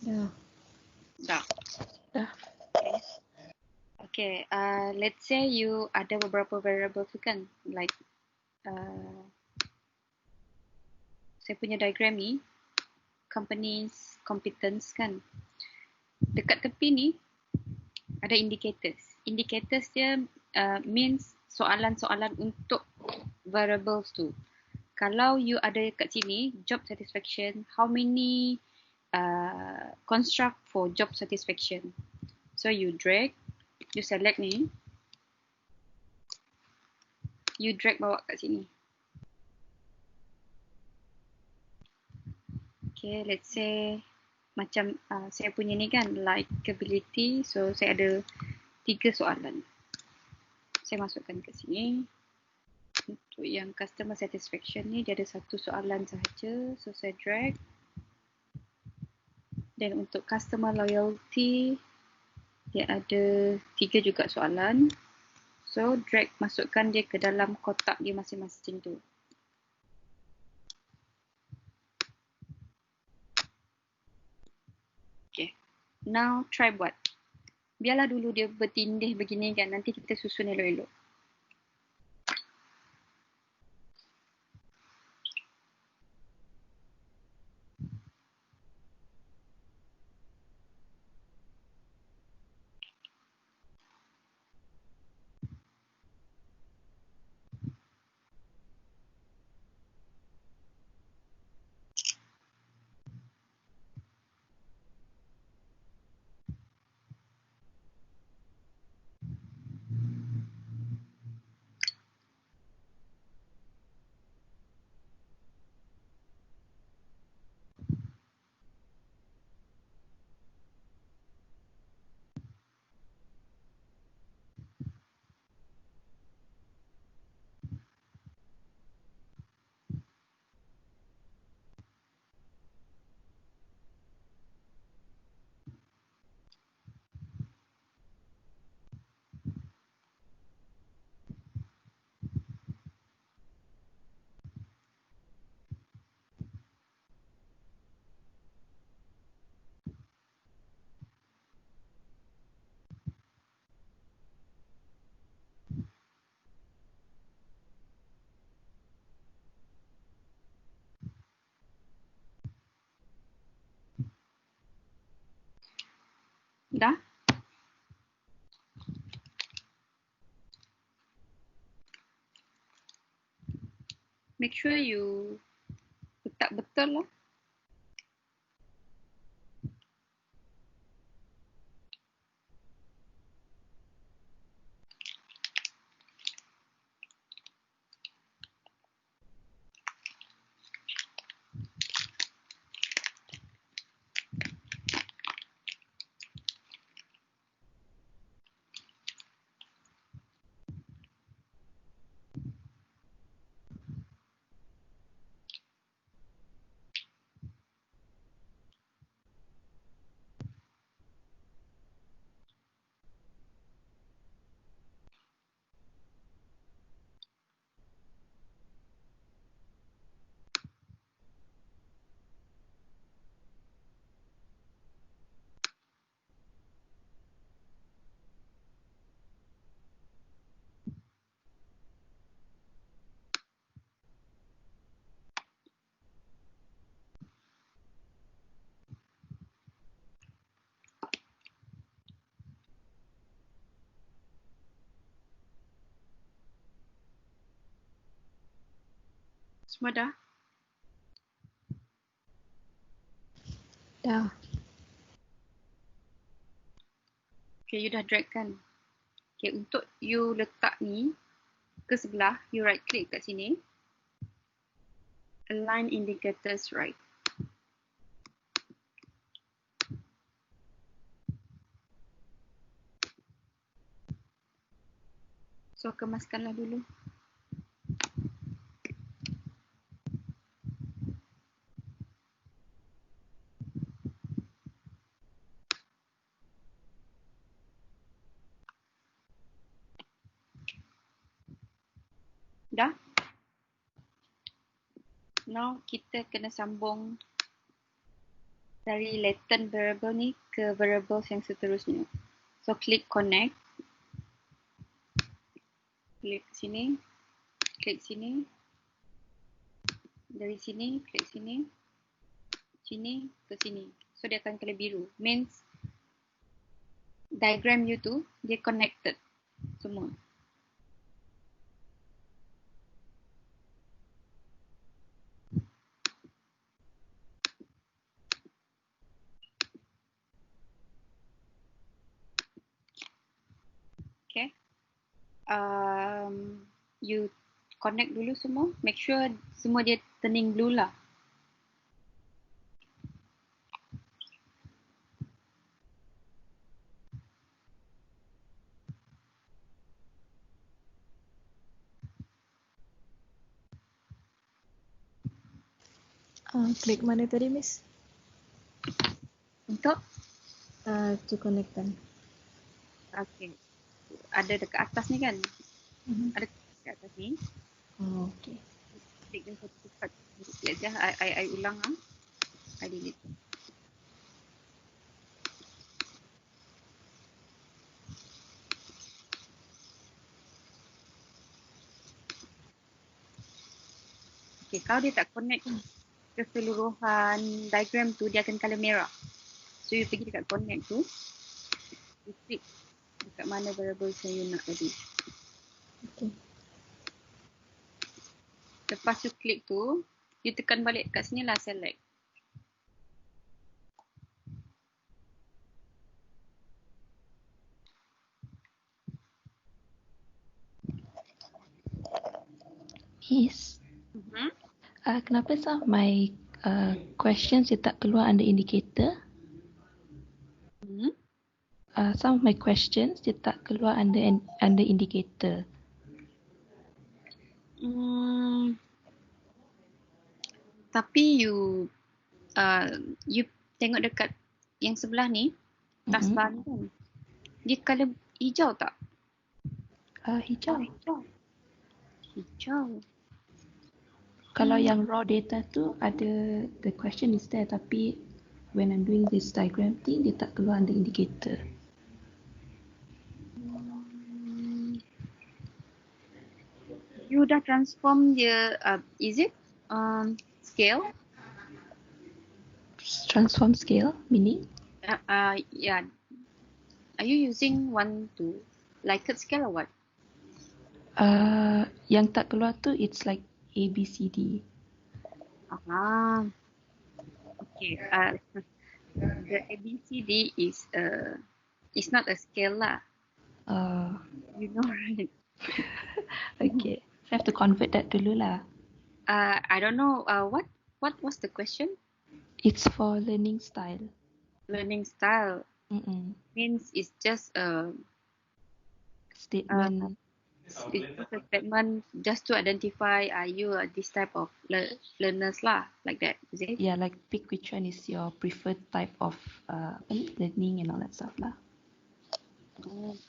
Dah. Dah. dah. Okay, let's say you ada beberapa variable tu kan, like saya punya diagram ni, companies competence kan. Dekat tepi ni ada indicators. Indicators dia means soalan-soalan untuk variables tu. Kalau you ada kat sini, job satisfaction, how many construct for job satisfaction. So you drag, you select ni, you drag bawa kat sini. Okay, let's say macam saya punya ni kan, likability. So saya ada 3 soalan. Saya masukkan ke sini. Untuk yang customer satisfaction ni, dia ada 1 soalan sahaja. So saya drag. Dan untuk customer loyalty, dia ada 3 juga soalan. So drag, masukkan dia ke dalam kotak dia masing-masing tu. Okay, now try buat. Biarlah dulu dia bertindih begini kan, nanti kita susun elok-elok. Dah? Make sure you letak betul lah. Semua dah? Dah. Okay, you dah drag kan? Okay, untuk you letak ni ke sebelah, you right click kat sini. Align indicators right. So, kemaskanlah dulu. Dah? Now, kita kena sambung dari latent variable ni ke variables yang seterusnya. So, klik connect. Klik sini. Klik sini. Dari sini, klik sini. Sini ke sini. So, dia akan kena biru. Means, diagram you tu, dia connected semua. Okay. You connect dulu semua. Make sure semua dia turning blue lah. Klik mana tadi, Miss? Untuk? To connect kan. Okay. Ada dekat atas ni kan? Ada dekat atas ni. Oh, okay. Klik dia satu cepat. Klik je. I ulang lah. I delete. Okay, kalau dia tak connect keseluruhan diagram tu, dia akan color merah. So, you pergi dekat connect tu. You klik dekat mana variable yang you nak tadi. Okay. Lepas you klik tu, you tekan balik kat sini lah select. Miss, kenapa some of my questions dia tak keluar under indicator? Some of my questions dia tak keluar under indicator. Tapi you tengok dekat yang sebelah ni, taskbar ni kan, dia color hijau tak? Hijau. Hijau. Kalau yang raw data tu ada the question is there, tapi when I'm doing this diagram thing dia tak keluar under indicator. You dah transform dia, is it scale? Transform scale meaning? Yeah. Are you using one to Likert scale or what? Yang tak keluar tu it's like A, B, C, D. Okay. The ABCD is not a scale lah. You know, right? Okay. So I have to convert that dulu lah. I don't know. What was the question? It's for learning style. Learning style means it's just a statement. It's just a statement just to identify you are this type of learners lah, like that, is it? Yeah, like pick which one is your preferred type of learning and all that stuff lah.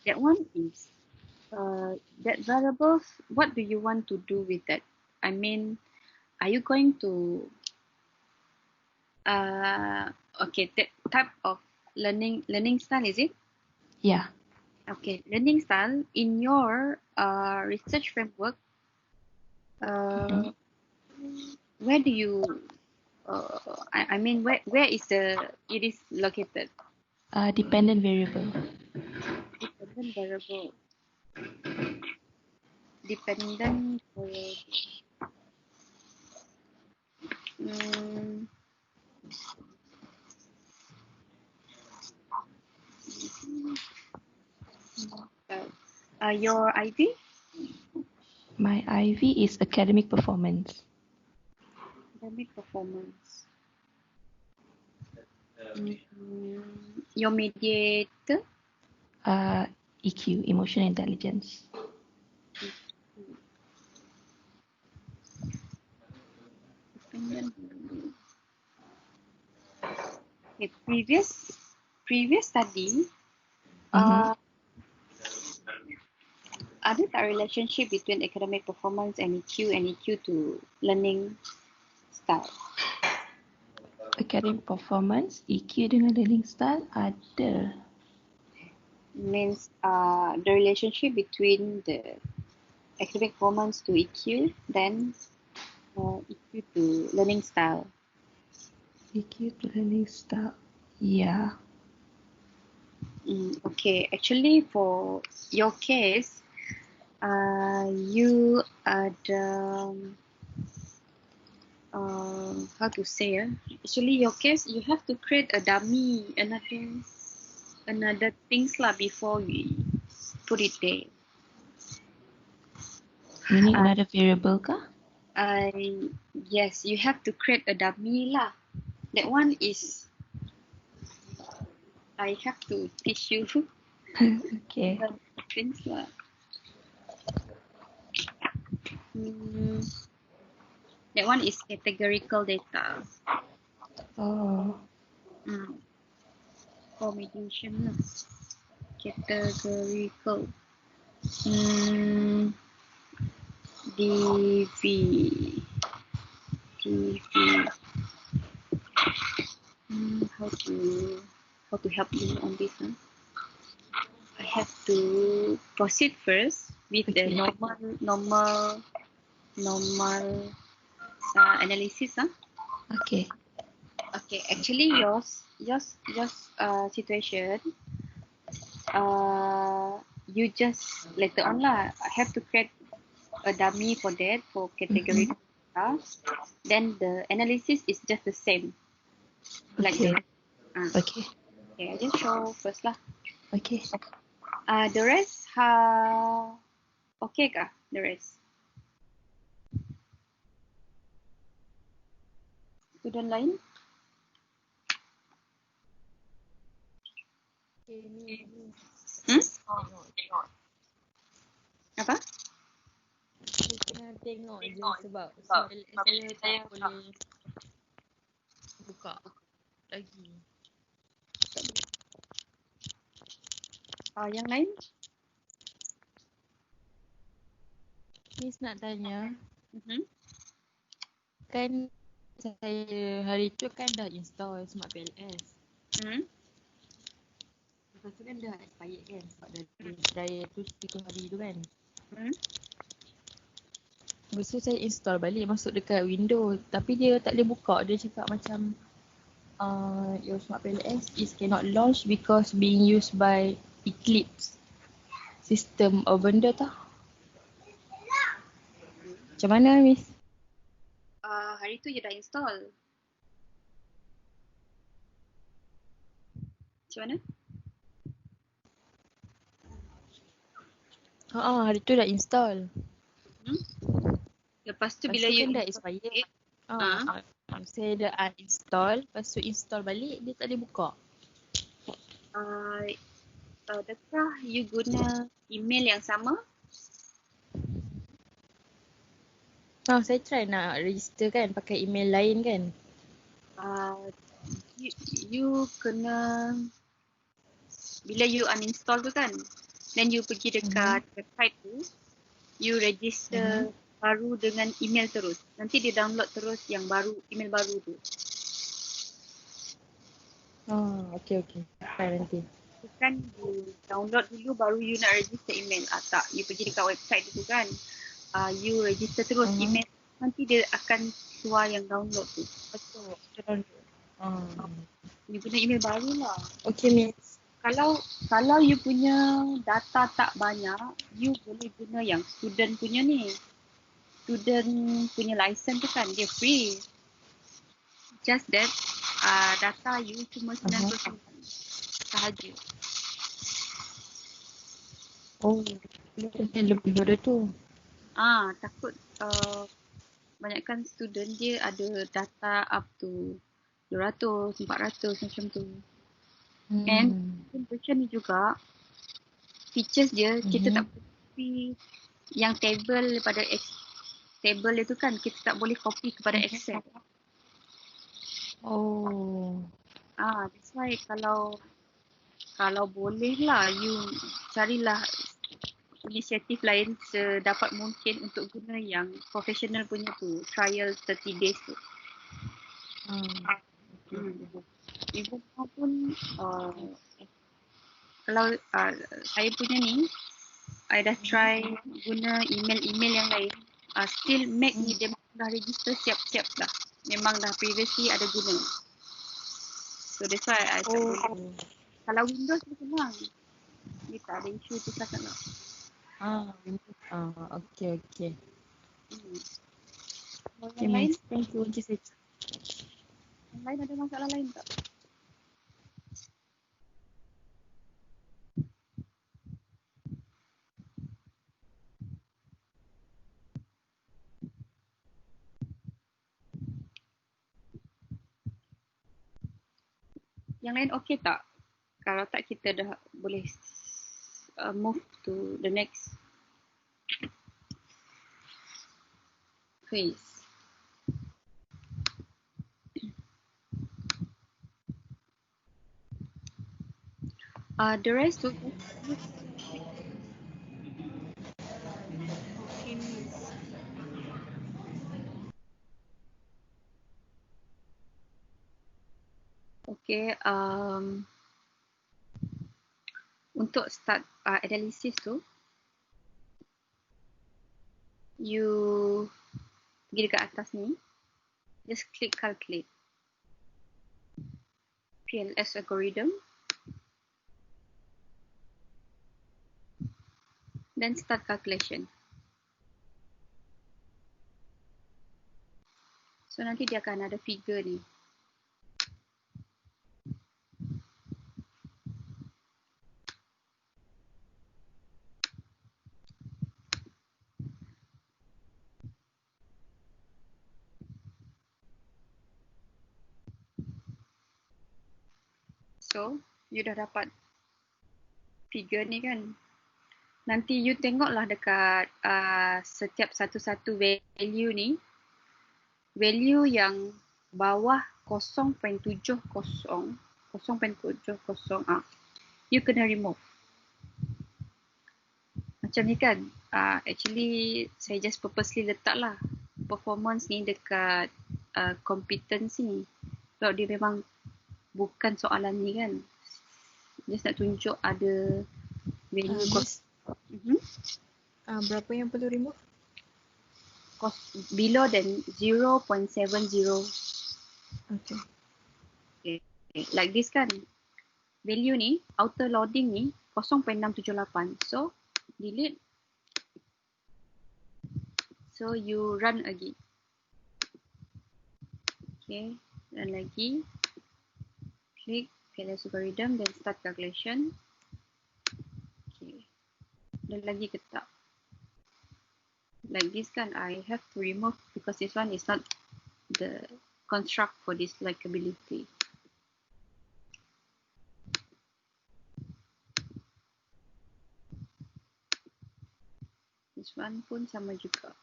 That one is that variables. What do you want to do with that? I mean, are you going to okay, that type of learning style, is it? Yeah. Okay, learning style in your research framework. Where do you? I mean, where is it is located? Dependent variable. Dependent variable. Dependent variable. Hmm. Your IV? My IV is academic performance. Academic performance. Your mediator? EQ, emotional intelligence. Okay, previous study, ada tak relationship between academic performance and EQ to learning style? Academic performance, EQ dengan learning style ada. Means the relationship between the academic performance to EQ, then EQ to learning style. EQ to learning style, yeah. Okay, actually for your case, you ada how to say? Actually, your case you have to create a dummy, another things lah before we put it there. Meaning another variable kah? Yes, you have to create a dummy lah. That one is I have to teach you. Okay. Things lah. That one is categorical data. Oh. For mediation lah. Categorical. DV. How to help you on this? I have to proceed first with the normal analysis. Okay. Okay, actually yours situation, you just later on lah have to create a dummy for that, for category data. Then the analysis is just the same. Okay. Okay, I just show first lah. Okay. The rest, okay kah? The rest. Student lain? Apa? Saya tengok je sebab saya tak boleh buka lagi. Yang lain? Miss nak tanya, kan saya hari tu kan dah install SmartPlS. Lepas tu kan dah expired kan sebab daya tu 7 hari tu kan. Lepas tu saya install balik masuk dekat Windows tapi dia tak boleh buka. Dia cakap macam your SmartPlS is cannot launch because being used by Eclipse system or benda tau. Macam mana Miss? Hari tu je dah install. Macam mana? Hari tu dah install. Lepas tu Lepas bila tu you kan dah expired. Saya dah uninstall, lepas tu install balik dia tak boleh buka. Adakah you guna email yang sama? Saya try nak register kan pakai email lain kan. You kena, bila you uninstall tu kan, then you pergi dekat website tu, you register baru dengan email terus. Nanti dia download terus yang baru, email baru tu. Okay. Try nanti. Kan you download dulu baru you nak register email. Tak, you pergi dekat website tu kan, you register terus email, nanti dia akan keluar yang download tu. Betul. You guna email baru lah. Okay Miss. Kalau you punya data tak banyak, you boleh guna yang student punya ni. Student punya license tu kan, dia free. just that data you cuma 99 sahaja. Oh, lebih pada tu. Takut banyakkan student dia ada data up to 200, 400 macam tu. And version ni juga features dia kita tak boleh copy yang table daripada table itu kan kita tak boleh copy kepada Excel. Oh. That's why kalau boleh lah you carilah inisiatif lain sedapat mungkin untuk guna yang professional punya tu, trial 30 days tu. Even pun kalau saya punya ni, I dah try guna email yang lain, still Mac ni dia dah register siap-siap dah. Memang dah previously ada guna. So that's why I tak boleh. Kalau Windows tu senang. Dia tak ada isu tu sangat lah. Okay. Yang lain? Thank you. Yang lain ada masalah lain tak? Yang lain okey tak? Kalau tak kita dah boleh move to the next phase. The rest tu okay, untuk start analysis tu you pergi dekat atas ni, just click calculate PLS algorithm, then start calculation. So nanti dia akan ada figure ni. So, you dah dapat figure ni kan. Nanti you tengoklah dekat setiap satu-satu value ni. Value yang bawah 0.70, 0.70, you kena remove. Macam ni kan. Actually, saya just purposely letak lah performance ni dekat competence ni. Sebab dia memang bukan soalan ni kan. Just nak tunjuk ada value berapa yang perlu remove? Below than 0.70. Okay. Like this kan. Value ni, outer loading ni 0.678. So, delete. So, you run lagi. Okay, run lagi. Click PLS algorithm, then start calculation. Okay. Dan lagi ke tak? Like this kan, I have to remove because this one is not the construct for this likability. This one pun sama juga.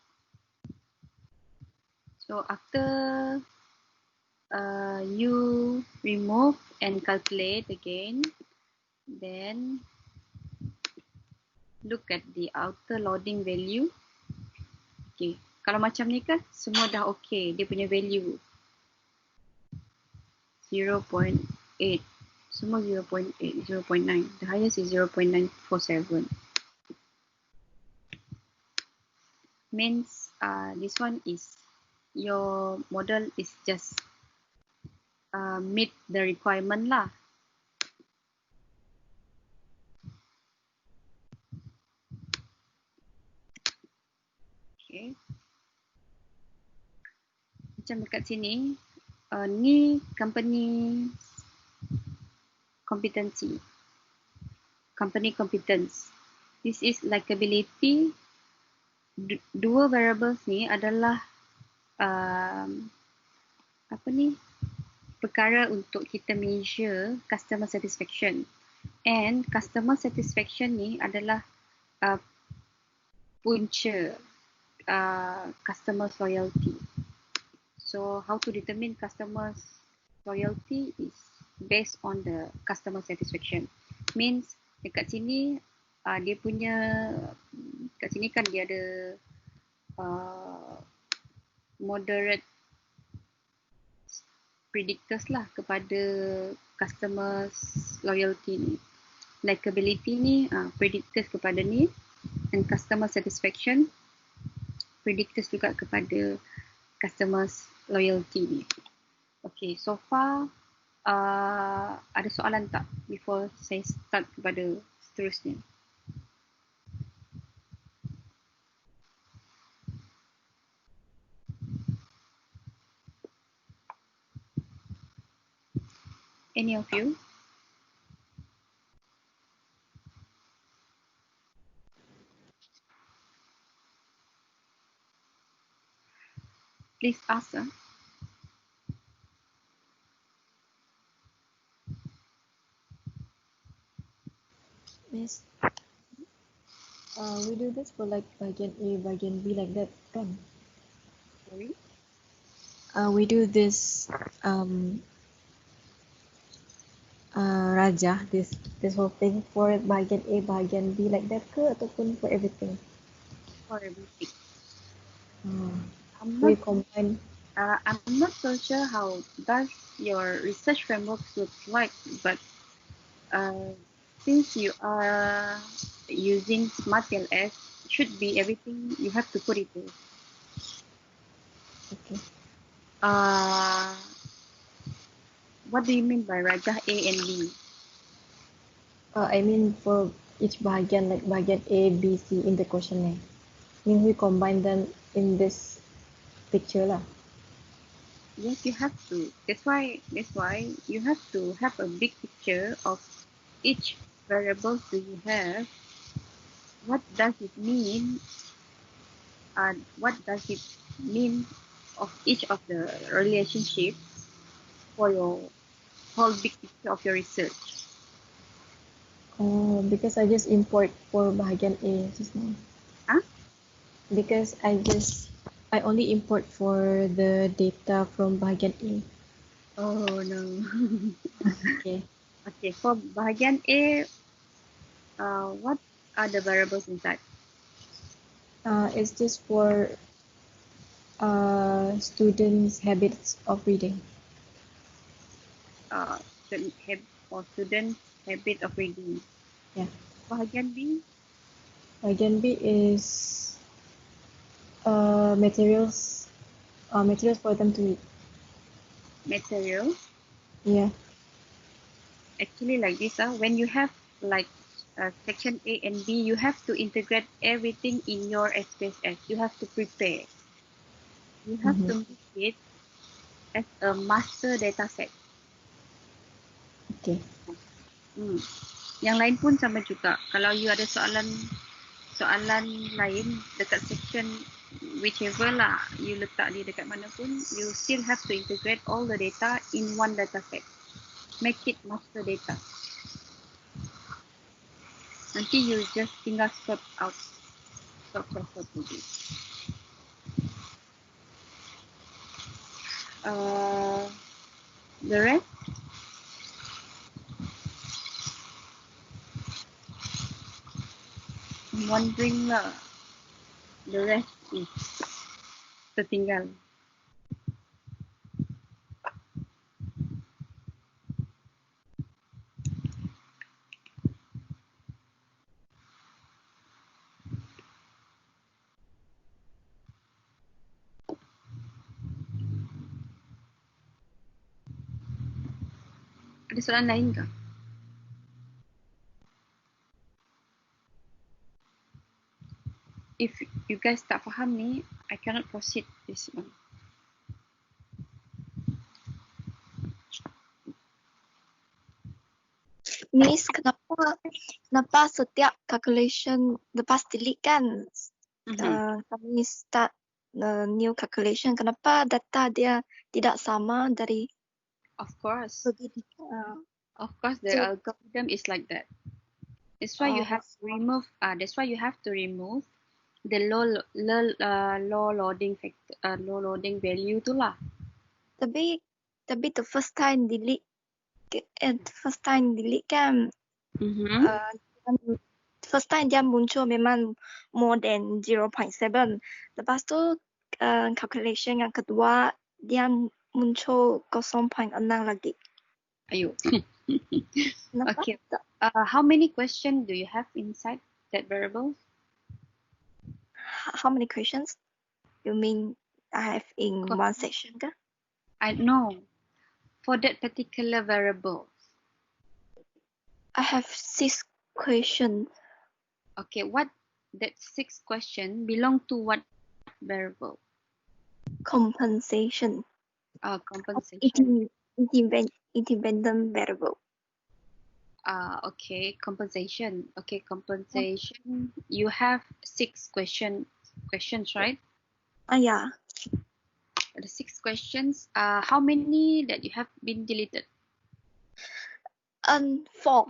So after you remove and calculate again, then look at the outer loading value. Okay, kalau macam ni kan semua dah okay, dia punya value 0.8, semua 0.8, 0.9, the highest is 0.947. Means this one is your model is just meet the requirement lah. Okay. Macam dekat sini, ni company competency. Company competence. This is likability. Dua variables ni adalah perkara untuk kita measure customer satisfaction. And customer satisfaction ni adalah punca customer's loyalty. So how to determine customer's loyalty is based on the customer satisfaction. Means dekat sini dia punya, kat sini kan dia ada moderate predictors lah kepada customers loyalty ni. Likability ni predictors kepada ni, and customer satisfaction predictors juga kepada customers loyalty ni. Okay, so far ada soalan tak before saya start kepada seterusnya? Any of you? Please ask. Miss, we do this for like bagian A, bagian B like that, kan? Sorry? We do this Raja, this whole thing for bagian A, bagian B like that ke ataupun for everything? For everything. We combine. I'm not so sure how does your research framework look like, but since you are using SmartPLS, should be everything you have to put it there. Okay. What do you mean by Rajah A and B? I mean for each bahagian, like bahagian A, B, C in the questionnaire. I mean we combine them in this picture lah. Yes, you have to. That's why you have to have a big picture of each variable do you have. What does it mean? And what does it mean of each of the relationships for your whole big picture of your research? Oh, because I just import for bahagian A just now. Huh? Because I only import for the data from bahagian A. Oh no. Okay. Okay, for bahagian A, what are the variables inside? It's just for students' habits of reading. Students' habit of reading. Yeah. Bahagian B? Bahagian B is materials for them to read. Material. Yeah. Actually, like this, when you have like section A and B, you have to integrate everything in your SPSS. You have to prepare. You have to make it as a master data set. Okay. Yang lain pun sama juga. Kalau you ada soalan lain dekat section whichever lah you letak di dekat mana pun, you still have to integrate all the data in one data set. Make it master data. Nanti you just tinggal sort lagi. The rest, I'm wondering lah. The rest is tertinggal. Ada soalan lain ke? If you guys tak faham ni, I cannot proceed this one. Miss, kenapa setiap calculation lepas delete kan? Kami start new calculation. Kenapa data dia tidak sama dari Of course. begitu? Of course, the So- algorithm is like that. That's why you have to remove. That's why you have to remove the low loading factor, low loading value tu lah. Tapi the first time delete kan, first time dia muncul memang more than 0.7. Lepas tu calculation yang kedua dia muncul 0.6 lagi. Ayo. Kenapa? Okay. How many questions do you have inside that variable? How many questions? You mean I have in one section ke? I know. For that particular variable. I have 6 questions. Okay, what that 6 question belong to what variable? Compensation. Compensation. Independent variable. Okay, compensation. Okay, compensation. You have 6 questions, right? Yeah. The 6 questions. How many that you have been deleted? 4.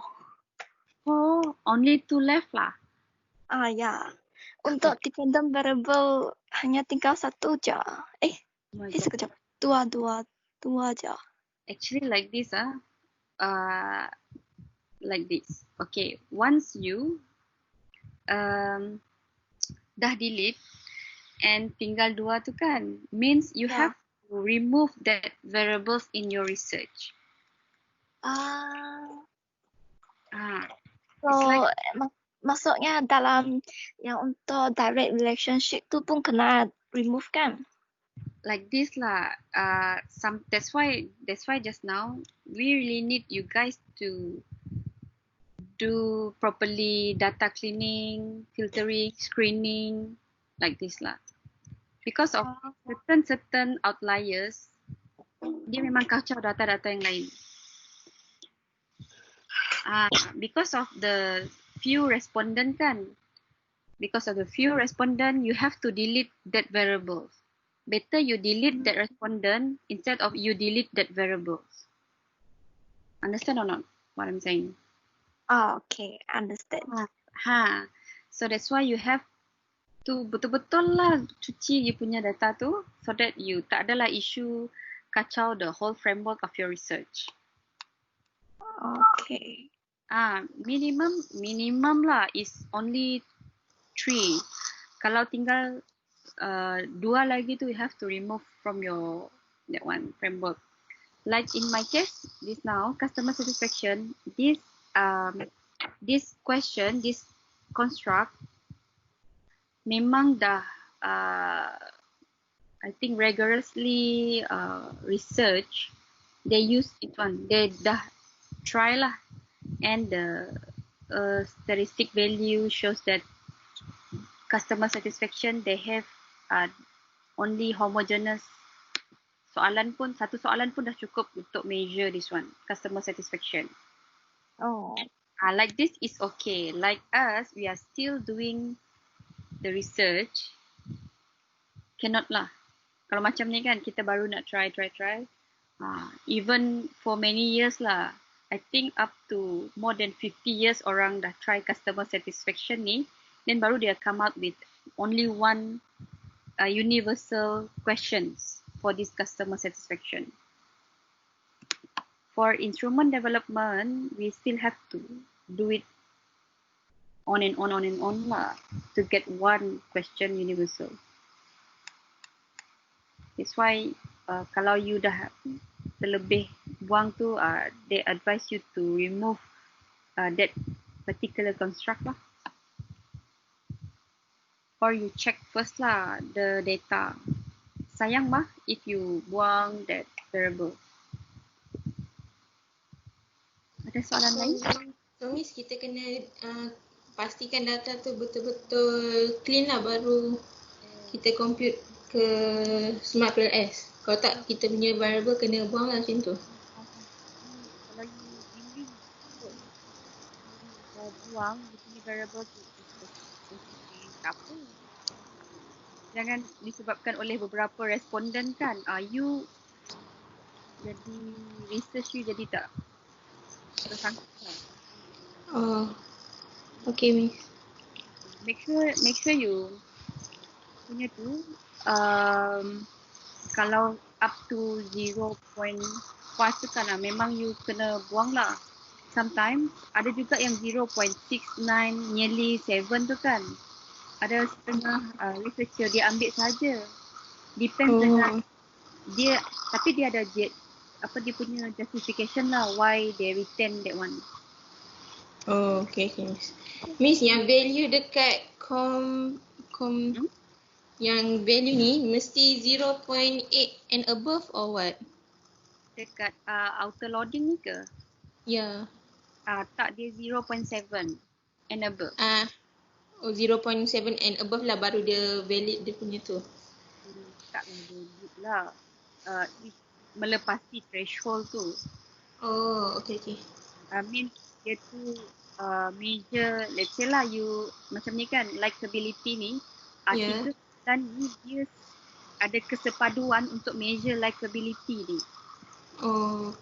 Oh, only 2 left lah. Ya. Untuk dependent variable hanya tinggal 1 je. Oh my God. Sekejap. Dua je. Actually, like this, like this. Okay, once you dah delete and tinggal 2 tu kan, means you have to remove that variables in your research. So, maksudnya dalam yang untuk direct relationship tu pun kena remove kan? Like this lah. That's why just now we really need you guys to do properly data cleaning, filtering, screening, like this lah. Because of certain outliers, dia memang kacau data-data yang lain. Because of the few respondent kan, you have to delete that variable. Better you delete that respondent instead of you delete that variable. Understand or not what I'm saying? Okay, understand. So that's why you have to betul-betul lah cuci you punya data tu so that you tak adalah issue kacau the whole framework of your research. Okay. Minimum lah is only 3. Kalau tinggal 2 lagi tu you have to remove from your that one framework. Like in my case, this now customer satisfaction, this question, this construct memang dah I think rigorously research. They use it one. They dah try lah, and the statistic value shows that customer satisfaction they have only homogeneous satu soalan pun dah cukup untuk measure this one customer satisfaction. Like this is okay. Like us, we are still doing the research. Cannot lah. Kalau macam ni kan kita baru nak try. Even for many years lah. I think up to more than 50 years orang dah try customer satisfaction ni, then baru dia come out with only one universal questions for this customer satisfaction. For instrument development, we still have to do it on and on lah to get one question universal. That's why kalau you dah terlebih buang tu, they advise you to remove that particular construct lah. Or you check first lah the data. Sayang bah if you buang that variable. Ada soalan lain? So Miss, kita kena pastikan data tu betul-betul clean lah baru kita compute ke SmartPlsClass. Kalau tak, kita punya variable kena buang lah macam tu. buang, you punya variable tu tak apa. Jangan disebabkan oleh beberapa responden kan. You jadi research you jadi tak tersangkut lah. Oh, okay Miss. Make sure you punya tu kalau up to 0.5 tu kan memang you kena buang lah. Sometimes ada juga yang 0.69 nearly 7 tu kan. Ada setengah researcher dia ambil saja. Depends dengan dia, tapi dia ada dia punya justification lah why they retain that one. Oh, okay Miss. Miss, yang value dekat yang value ni mesti 0.8 and above or what? Dekat outer loading ni ke? Ya. Tak, dia 0.7 and above. 0.7 and above lah baru dia valid dia punya tu. Tak valid lah. Melepasi threshold tu. Oh, okay. Means dia tu measure, let's say lah you macam ni kan, likability ni, artikel dan ni dia ada kesepaduan untuk measure likability ni. Oh.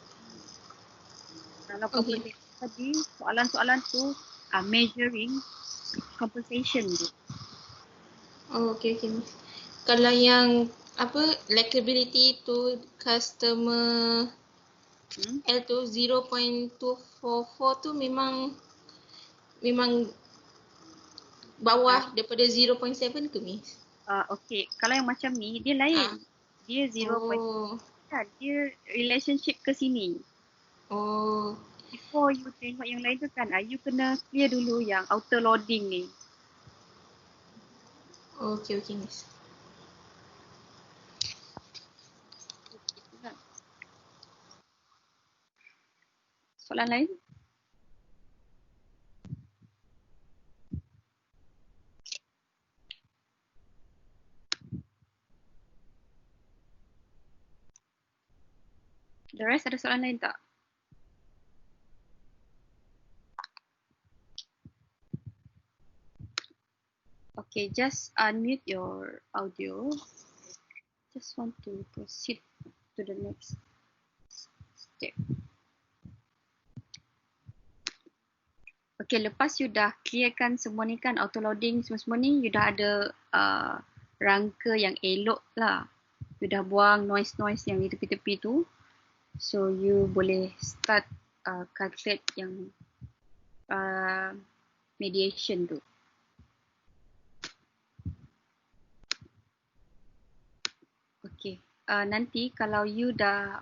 Kalau compensation tadi, soalan-soalan tu measuring compensation tu. Oh, okay. Kalau yang likability tu customer L tu 0.244 tu memang bawah daripada 0.7 ke Miss? Okay, kalau yang macam ni dia lain. Dia 0.7. Dia relationship ke sini. Oh. Before you tengok yang lain tu kan, you kena clear dulu yang outer loading ni. Okay Miss. Soalan lain? The rest ada soalan lain tak? Okay, just unmute your audio. Just want to proceed to the next step. Okay, lepas you dah clearkan semua ni kan, auto loading semua ni, you dah ada rangka yang elok lah. You dah buang noise yang di tepi-tepi tu. So you boleh start calculate yang mediation tu. Okay, nanti kalau you dah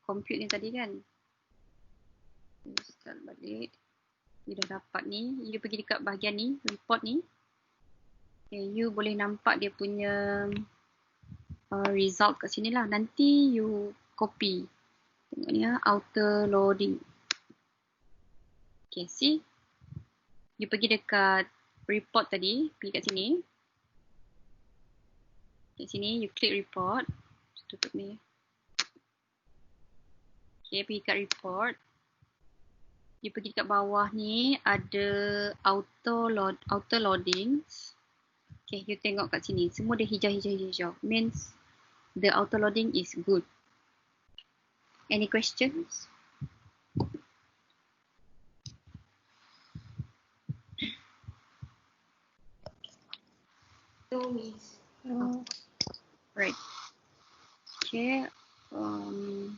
compute ni tadi kan, start balik, you dah dapat ni, you pergi dekat bahagian ni, report ni. Okay, you boleh nampak dia punya result kat sini lah. Nanti you copy. Tengok ni outer loading. Okay, see? You pergi dekat report tadi, pergi kat sini. Kat sini, you click report. Tutup ni. Okay, pergi kat report. You pergi kat bawah ni, ada outer loading. Okay, you tengok kat sini. Semua dia hijau. Means the auto loading is good. Any questions? No Miss. Right. Okay. Hold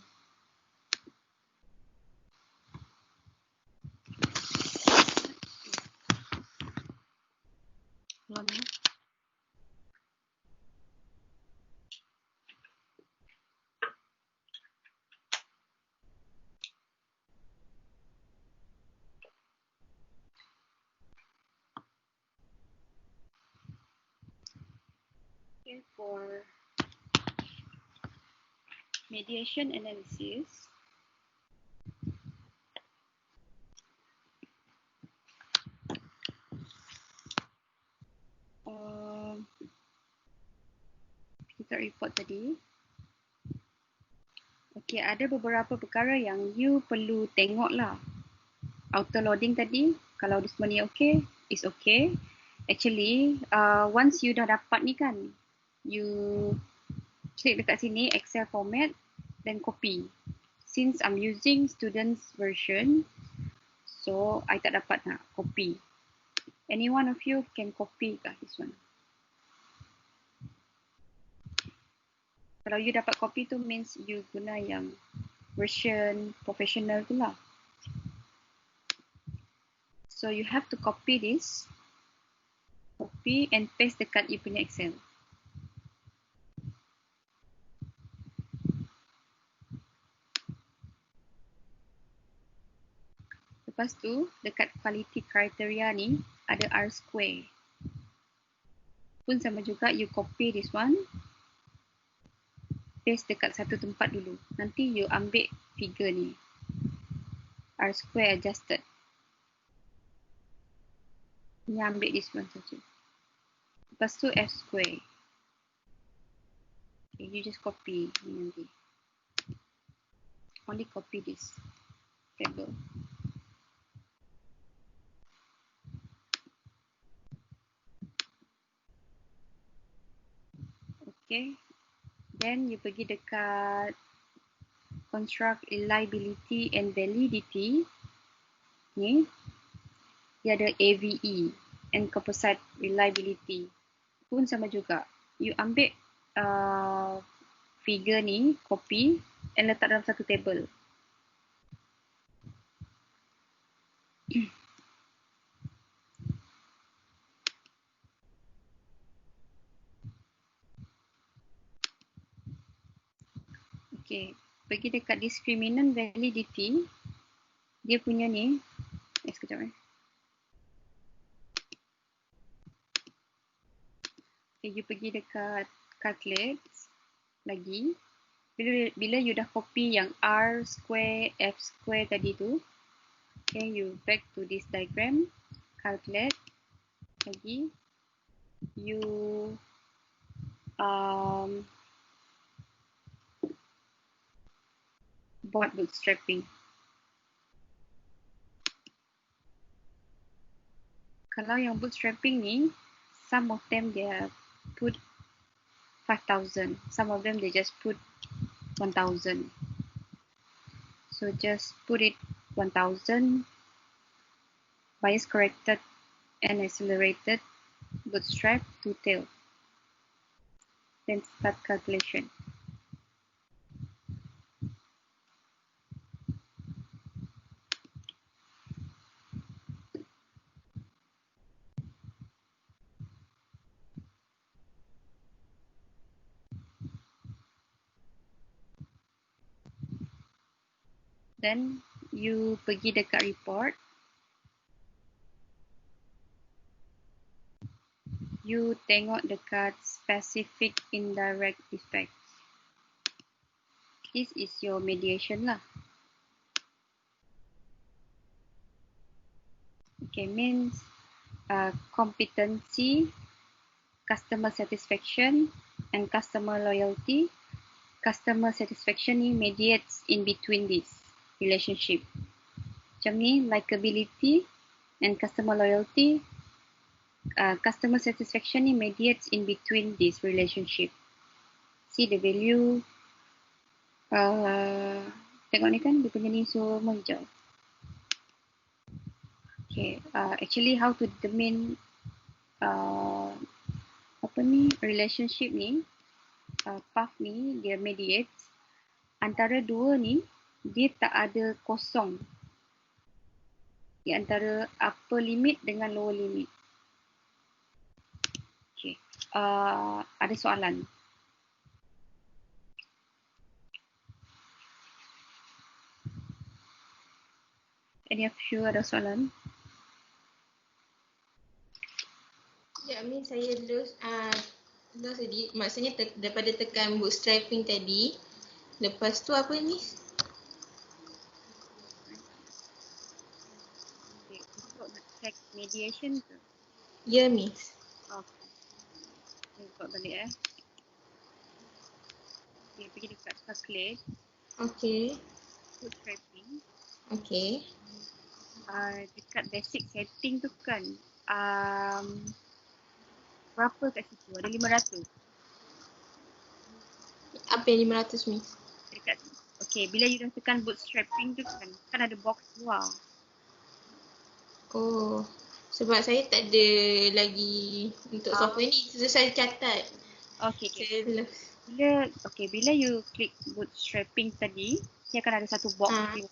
on. Okay, for mediation analysis, kita report tadi. Okay, ada beberapa perkara yang you perlu tengok lah. auto loading tadi, kalau semua ni okay, is okay. Actually, once you dah dapat ni kan, you klik dekat sini Excel format, then copy. Since I'm using students version, so I tak dapat nak copy. Any one of you can copy kat this one. Kalau you dapat copy tu means you guna yang version professional tu lah. So you have to copy this. Copy and paste dekat you punya Excel. Lepas tu, dekat quality criteria ni, ada R square. Pun sama juga, you copy this one. Paste dekat satu tempat dulu. Nanti you ambil figure ni. R square adjusted. Ni ambil this one saja. Lepas tu F square. Okay, you just copy ni nanti. Only copy this table. Okay. Then you pergi dekat construct reliability and validity. Ni. Dia ada AVE and composite reliability. Pun sama juga. You ambil figure ni, copy and letak dalam satu table. Okay, pergi dekat discriminant validity. Dia punya ni, sekejap . Okay, you pergi dekat calculate lagi. Bila you dah copy yang R square, F square tadi tu, okay, you back to this diagram, calculate lagi. You buat bootstrapping. Kalau yang bootstrapping ni, some of them they put 5,000. Some of them they just put 1,000. So just put it 1,000, bias corrected and accelerated, bootstrap to tail. Then start calculation. Then you pergi dekat report. You tengok dekat specific indirect effects. This is your mediation lah. Okay, means competency, customer satisfaction and customer loyalty. Customer satisfaction ni mediates in between this relationship. Macam ni, likability and customer loyalty. Customer satisfaction ni mediates in between this relationship. See the value. Tengok ni kan, dia punya ni semua hijau. Okay, actually how to determine relationship ni, path ni dia mediates antara dua ni, dia tak ada kosong di antara upper limit dengan lower limit. Okay, ada soalan? Any of you ada soalan? Ya, Min, saya lost tadi. Maksudnya daripada tekan bootstrapping tadi, lepas tu apa ni? Okay, untuk check mediation ke? Ya, Miss. Okay. Saya buat balik . Okay, pergi dekat calculate, Okey. bootstrapping. Okey. dekat basic setting tu kan berapa kat situ? Ada 500 Apa yang 500 ni? dekat. Okay, bila you dah tekan bootstrapping tu kan ada box luar. Oh, sebab saya tak ada lagi untuk software ni. So saya catat. Okay. Saya Bila you klik bootstrapping tadi, dia akan ada satu box keluar.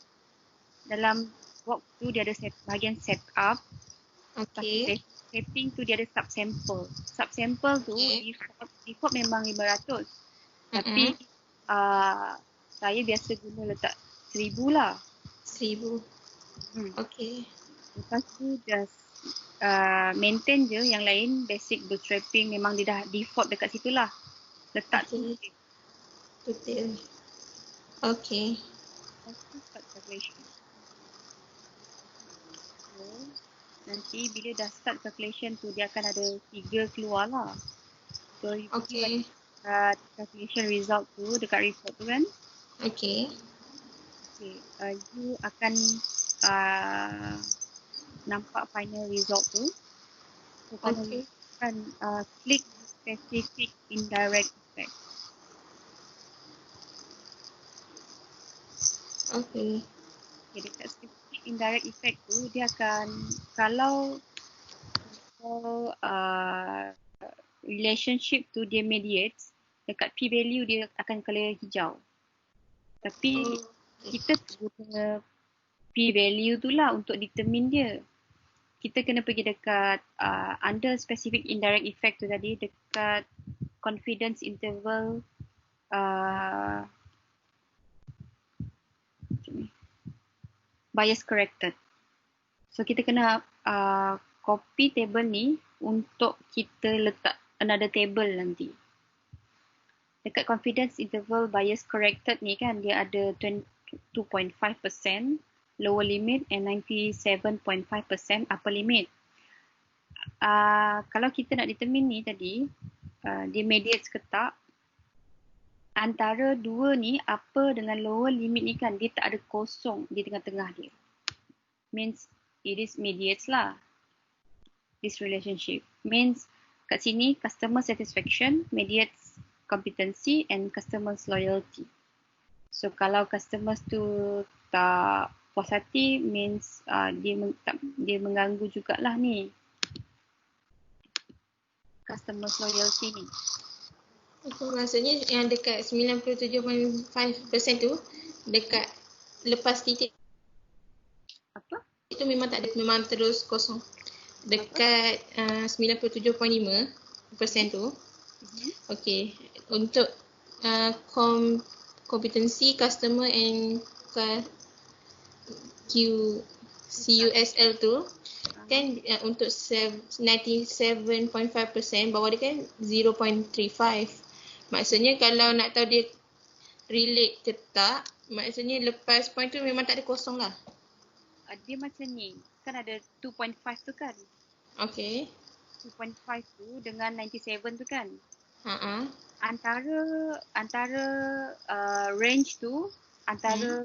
Dalam box tu dia ada bahagian setup. okay. Setting tu dia ada subsample. Subsample tu default memang 500. Tapi saya biasa guna letak 1000 lah. 1000. Okay. Lepas tu just maintain je yang lain, basic bootstrapping memang dia dah default dekat situ lah. Letak tu. Betul. Okay. Lepas tu start calculation. So, nanti bila dah start calculation tu dia akan ada figure keluar lah. So you pergi calculation result tu dekat report tu kan. Okay. You akan nampak final result tu. So final kan klik specific indirect effect. Okay. Dekat specific indirect effect tu dia akan kalau relationship tu dia mediates, dekat P value dia akan color hijau. Tapi kita guna P value tu lah untuk determine dia. Kita kena pergi dekat under specific indirect effect tu tadi, dekat confidence interval bias corrected. So kita kena copy table ni untuk kita letak another table nanti. Dekat confidence interval bias corrected ni kan dia ada 2.5% lower limit and 97.5% upper limit. Kalau kita nak determine ni tadi, dia mediates ke tak, antara dua ni upper dengan lower limit ni kan dia tak ada kosong di tengah-tengah dia. Means it is mediates lah. This relationship means kat sini customer satisfaction mediates competency and customers loyalty. So kalau customers tu tak puas hati means dia mengganggu jugalah ni customers loyalty ni. Maksudnya yang dekat 97.5% tu dekat lepas titik Apa? Itu memang tak ada, memang terus kosong. Dekat 97.5% tu. Okay. Untuk competency, customer and CUSL tu kan untuk 97.5% bawah dia kan 0.35. Maksudnya kalau nak tahu dia relate ke tak, maksudnya lepas point tu memang tak ada kosong lah. Dia macam ni, kan ada 2.5 tu kan. Okay. 2.5 tu dengan 97 tu kan. Antara range tu, antara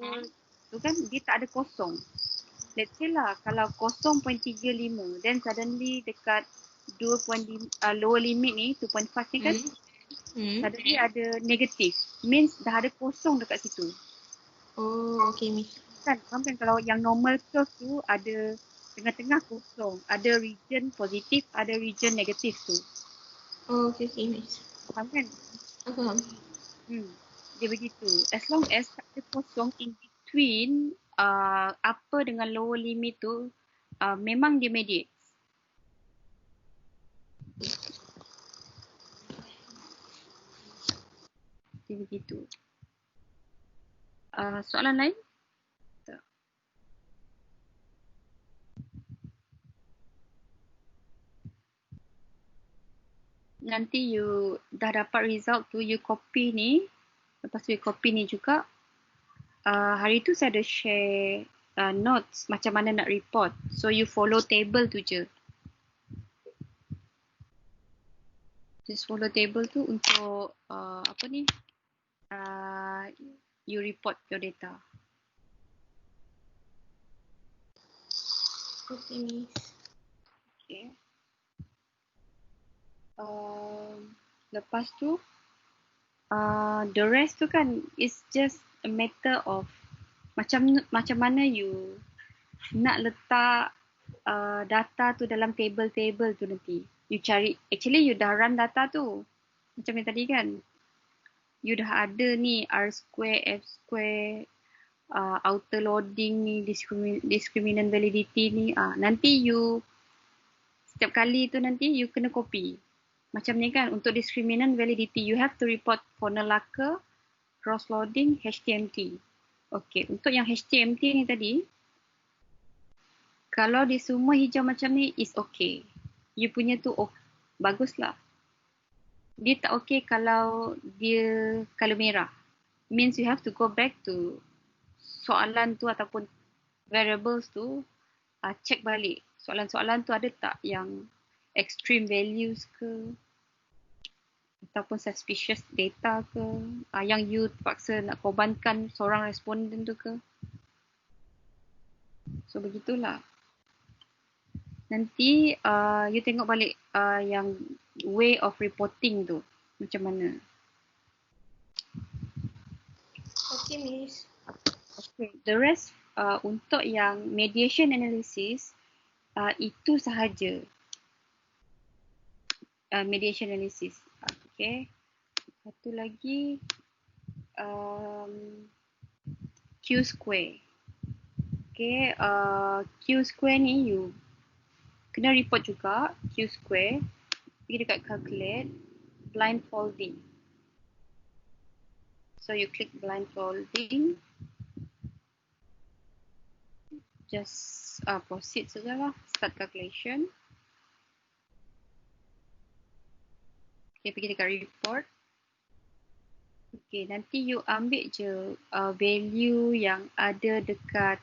tu kan dia tak ada kosong. Let's say lah kalau 0.35 then suddenly dekat 2.5 lower limit ni 2.5 ni kan suddenly ada negatif. Means dah ada kosong dekat situ. Oh, okay Miss. Kan kalau yang normal curve tu ada tengah-tengah kosong, ada region positif, ada region negatif tu. Oh, okay Miss. Faham kan? Faham. Dia begitu. As long as ada kosong in between upper dengan lower limit tu, memang dia mediate. Dia begitu. Soalan lain? Nanti you dah dapat result tu, you copy ni. Lepas tu you copy ni juga. Hari tu saya ada share notes macam mana nak report. So you follow table tu je. Just follow table tu untuk you report your data. Okay, Miss. Okay. Lepas tu, the rest tu kan is just a matter of macam mana you nak letak data tu dalam table-table tu nanti. You cari, actually you dah run data tu. Macam yang tadi kan. You dah ada ni R square, F square, outer loading ni, discriminant validity ni. Nanti you, setiap kali tu nanti you kena copy. Macam ni kan, untuk discriminant validity, you have to report corner lacquer, cross loading, HTMT. Okay, untuk yang HTMT ni tadi, kalau dia semua hijau macam ni, is okay. You punya tu baguslah. Dia tak okay kalau dia color merah. Means you have to go back to soalan tu ataupun variables tu, check balik. Soalan-soalan tu ada tak yang extreme values ke? Ataupun suspicious data ke? Yang you terpaksa nak korbankan seorang responden tu ke? So begitulah. Nanti you tengok balik yang way of reporting tu macam mana. Okay, Miss. Okay, the rest untuk yang mediation analysis itu sahaja. Mediation analysis. Okay. Satu lagi Q square. Okay, Q square ni you kena report juga Q square. Pergi dekat calculate, blindfolding. So you click blindfolding. Just proceed sajalah, start calculation. Okay, pergi dekat report. Okay, nanti you ambil je value yang ada dekat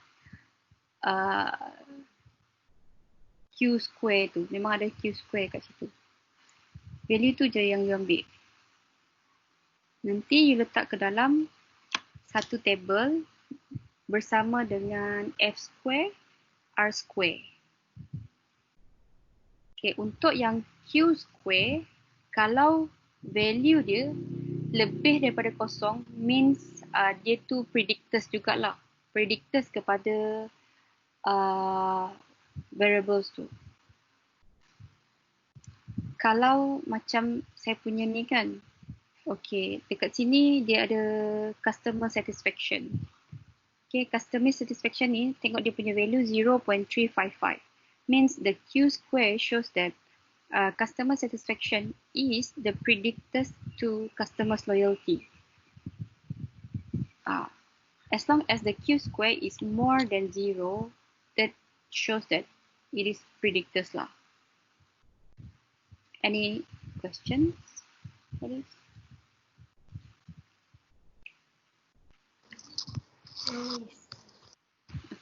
Q square tu. Memang ada Q square kat situ. Value tu je yang you ambil. Nanti you letak ke dalam satu table bersama dengan F square, R square. Okay, untuk yang Q square, kalau value dia lebih daripada kosong, means dia tu predictors jugalah. Predictors kepada variables tu. Kalau macam saya punya ni kan, okay, dekat sini dia ada customer satisfaction. Okay, customer satisfaction ni, tengok dia punya value 0.355. Means the Q square shows that customer satisfaction is the predictors to customers loyalty. As long as the Q square is more than 0, that shows that it is predictors lah. Any questions for this?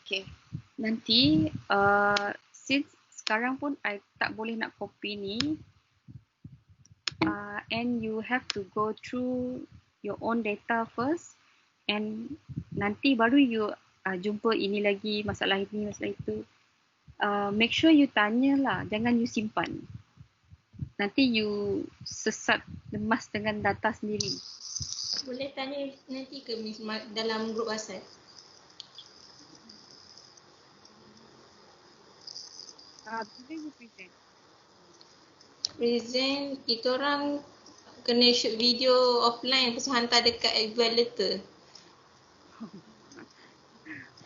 Okay. Nanti since sekarang pun I tak boleh nak copy ni, and you have to go through your own data first, and nanti baru you jumpa ini lagi, masalah ini, masalah itu. Make sure you tanya lah, jangan you simpan. Nanti you sesat lemas dengan data sendiri. Boleh tanya nanti ke Miss dalam grup WhatsApp? Bila you present? Present, kita orang kena shoot video offline lepas tu hantar dekat evaluator.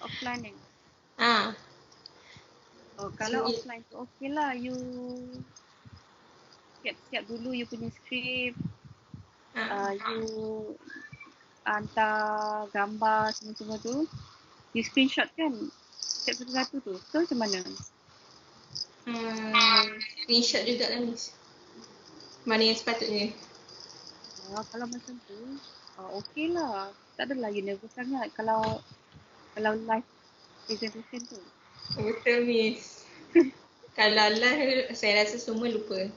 Offline ni? Kalau offline tu okey lah, you siap-siap dulu you punya script, you hantar gambar semua-semua tu, you screenshot kan setiap satu-satu tu, so macam mana? Screenshot juga lah Miss. Mana yang sepatutnya? Kalau macam tu, okey lah, tak adalah you nervous sangat kalau live presentation tu. Betul Miss. Kalau live saya rasa semua lupa.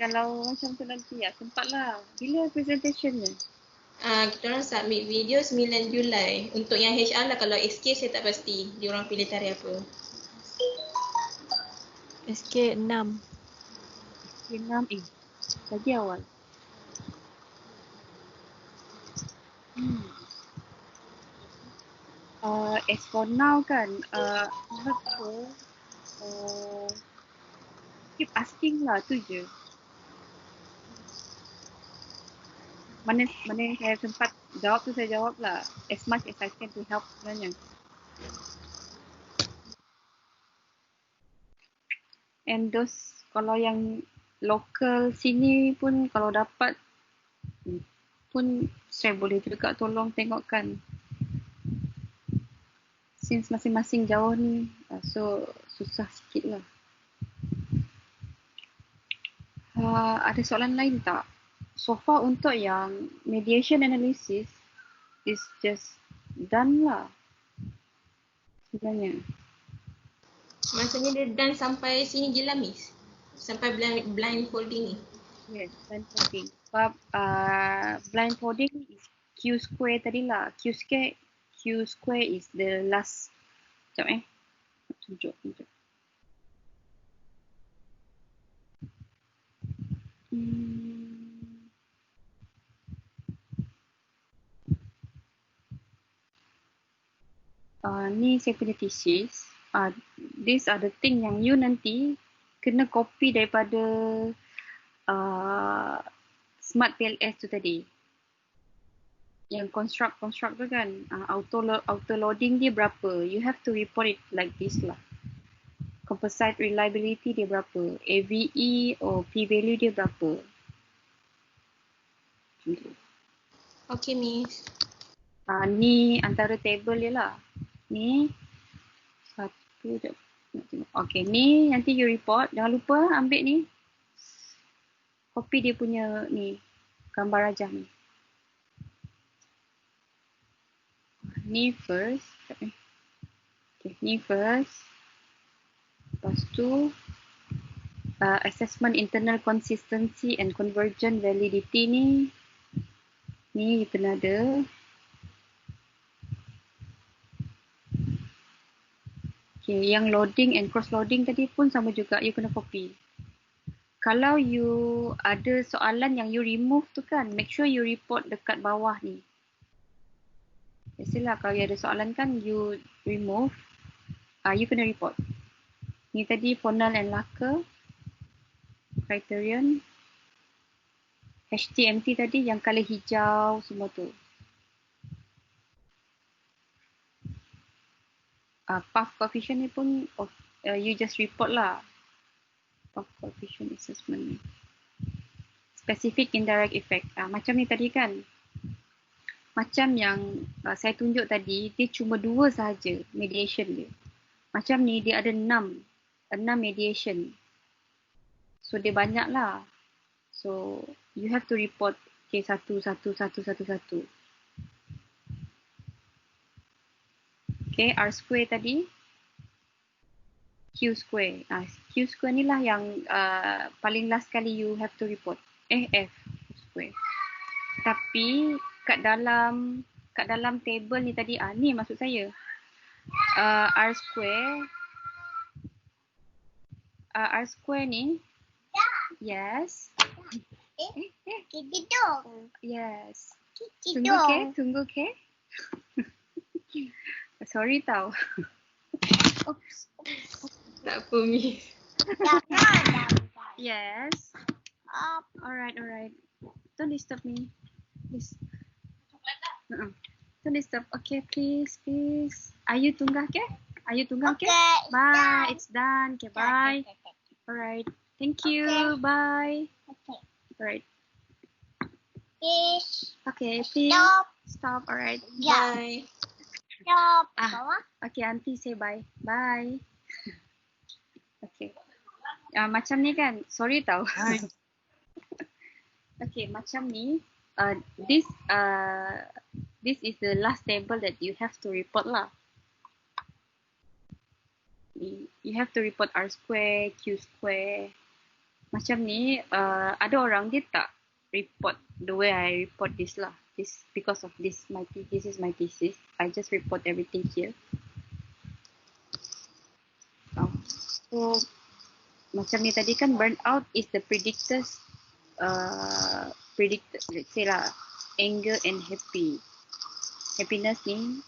Kalau macam tu nanti sempatlah. Bila presentation ni? Kita orang submit video 9 Julai. Untuk yang HR lah, kalau SK saya tak pasti. Dia orang pilih tarikh apa. SK 6. 6 lagi awal. As for now kan, keep asking lah, tu je. Mana yang saya sempat jawab tu saya jawab lah. As much as I can to help sebenarnya. And those kalau yang local sini pun kalau dapat pun saya boleh juga tolong tengokkan. Since masing-masing jauh ni, so susah sikit lah. Ada soalan lain tak? So far untuk yang mediation analysis is just done lah sebenarnya. Maksudnya dia done sampai sini je lah, Miss? Sampai blindfolding ni? Yes, blindfolding. Sebab blindfolding is Q square tadi lah. Q square is the last. Sekejap tunjuk. Ni saya punya thesis. These are the thing yang you nanti kena copy daripada SmartPLS tu tadi. Yang construct tu kan, auto loading dia berapa? You have to report it like this lah. Composite reliability dia berapa? AVE or p-value dia berapa? Okay, Miss. Ni antara table dia lah. Ni satu je. Okay, ni nanti you report. Jangan lupa ambil ni. Copy dia punya ni. Gambar rajah ni. Ni first. Okay, ni first. Lepas tu assessment internal consistency and convergent validity ni. Ni kena ada. Okay, yang loading and cross loading tadi pun sama juga, you kena copy. Kalau you ada soalan yang you remove tu kan, make sure you report dekat bawah ni. Biasalah kalau you ada soalan kan, you remove, you kena report. Ni tadi Fornal and Lacquer, criterion, HTMT tadi yang color hijau semua tu. Puff coefficient ni pun you just report lah. Puff coefficient assessment ni. Specific indirect effect. Macam ni tadi kan. Macam yang saya tunjuk tadi, dia cuma 2 sahaja mediation dia. Macam ni dia ada 6 mediation. So dia banyak lah. So you have to report satu. Okay, R square tadi. Q square. Q square ni lah yang paling last kali you have to report. F square. Tapi kat dalam table ni tadi, ni maksud saya. R square ni. Yes. Yes. Tunggu ke? Sorry tau. Oops. Tak apa, Miss. Yes. Alright. Don't disturb me. Please. Don't disturb. Okay, please. Ayu tunggah ke? Bye. It's done. Okay, bye. Alright. Thank you. Bye. Alright. Okay, please. Stop. Alright. Bye. Okay, auntie say bye. Bye. Okay. Macam ni kan. Sorry tau. Okay, macam ni. This is the last table that you have to report lah. You have to report R square, Q square. Macam ni, ada orang dia tak report the way I report this lah. this because of this this is my thesis. I just report everything here. So macam ni tadi kan, burnout is the predictors let's say lah, anger and happiness ni,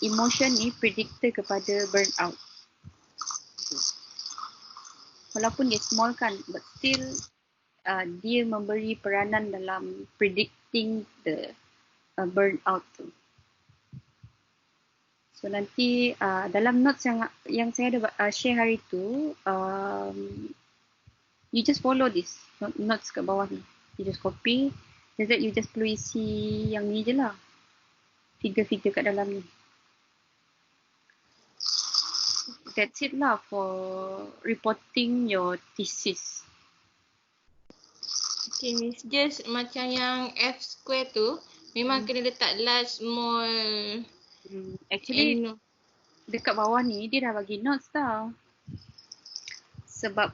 emotion ni predictor kepada burnout. Walaupun dia small kan, but still dia memberi peranan dalam predicting the burnout tu. So nanti dalam notes yang saya ada share hari tu, you just follow this notes kat bawah ni. You just copy, just that you just perlu isi yang ni je lah, figure-figure kat dalam ni. That's it lah for reporting your thesis. Okay, Miss, just macam yang F square tu memang kena letak large, small. Actually, and dekat bawah ni dia dah bagi notes tau. Sebab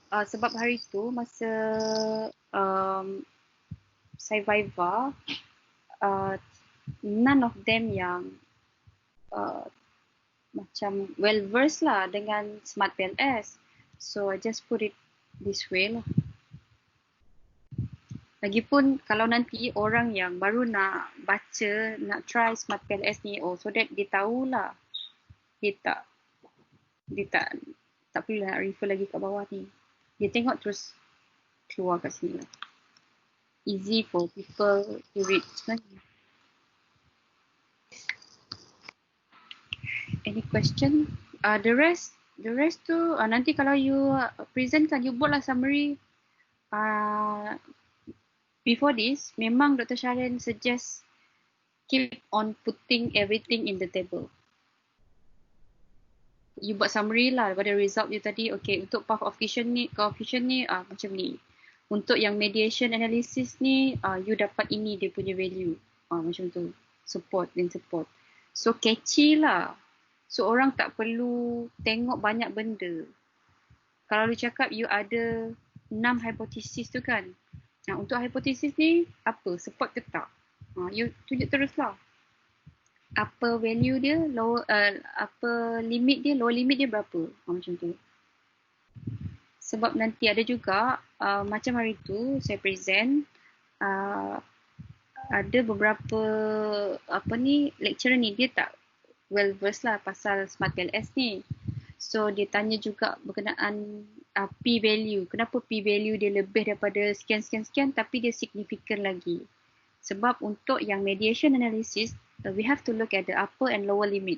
sebab hari tu masa saya viva, none of them yang macam well versed lah dengan SmartPLS. So I just put it this way lah. Lagipun kalau nanti orang yang baru nak baca, nak try SmartPLS ni, so that dia tahulah. Dia tak perlu nak refer lagi kat bawah ni. Dia tengok terus keluar kat sini lah. Easy for people to read sebenarnya. Any question? The rest tu nanti kalau you present kan, you buatlah summary. Before this, memang Dr. Sharon suggest keep on putting everything in the table. You buat summary lah daripada result you tadi. Okay, untuk path of coefficient ni macam ni. Untuk yang mediation analysis ni, you dapat ini dia punya value. Macam tu. Support. So catchy lah. So orang tak perlu tengok banyak benda. Kalau you cakap you ada 6 hipotesis tu kan. Untuk hipotesis ni apa? Support ke tak? You tunjuk terus lah. Apa value dia, apa limit dia, lower limit dia berapa? Macam tu. Sebab nanti ada juga, macam hari tu saya present, ada beberapa lecturer ni dia tak well versed lah pasal SmartPLS ni. So dia tanya juga berkenaan P value. Kenapa P value dia lebih daripada sekian tapi dia signifikan lagi? Sebab untuk yang mediation analysis, we have to look at the upper and lower limit.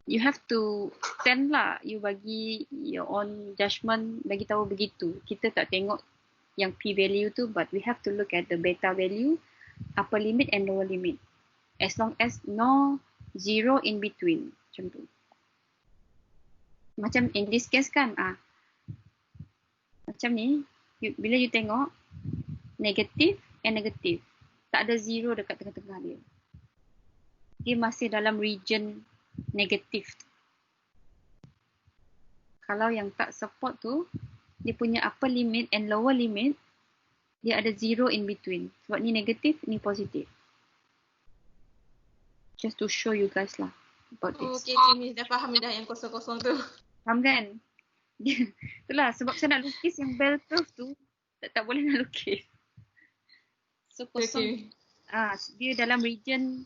You have to stand lah, you bagi your own judgment, bagi tahu begitu. Kita tak tengok yang P value tu, but we have to look at the beta value, upper limit and lower limit. As long as no zero in between. Macam tu. Macam in this case kan, macam ni, bila you tengok negatif and negatif, tak ada zero dekat tengah-tengah dia. Dia masih dalam region negatif. Kalau yang tak support tu, dia punya upper limit and lower limit, dia ada zero in between. Sebab ni negatif, ni positif. Just to show you guys lah about this. Okay, Miss, dah faham dah yang kosong-kosong tu. Faham kan? Itulah sebab saya nak lukis yang bell curve tu, tak boleh nak lukis. So kosong. Dia dalam region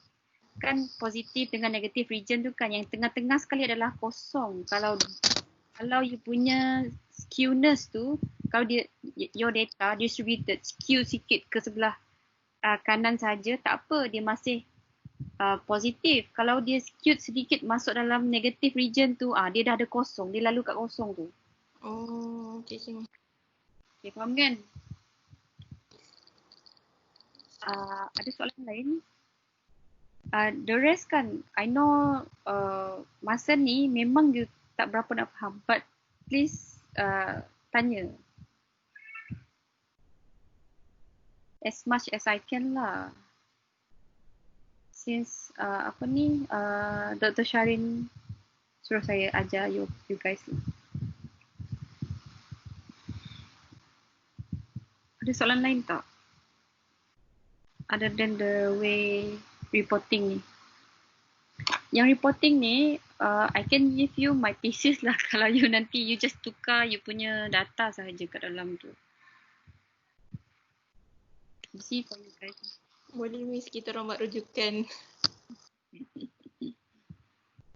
kan positif dengan negatif region tu kan, yang tengah-tengah sekali adalah kosong. Kalau you punya skewness tu, kalau dia your data distributed skew sikit ke sebelah kanan saja, tak apa, dia masih positif. Kalau dia skewed sedikit masuk dalam negative region tu, dia dah ada kosong, dia lalu kat kosong tu. Oh, okay. Okay, faham kan? Ada soalan lain? The rest kan, I know masa ni memang you tak berapa nak faham, but please tanya as much as I can lah. Since Dr. Sharin suruh saya ajar you guys lah. Ada soalan lain tak? other than the way reporting ni. Yang reporting ni, I can give you my thesis lah kalau you nanti you just tukar you punya data sahaja kat dalam tu. Easy for you guys. Boleh Miss, kita orang buat rujukan.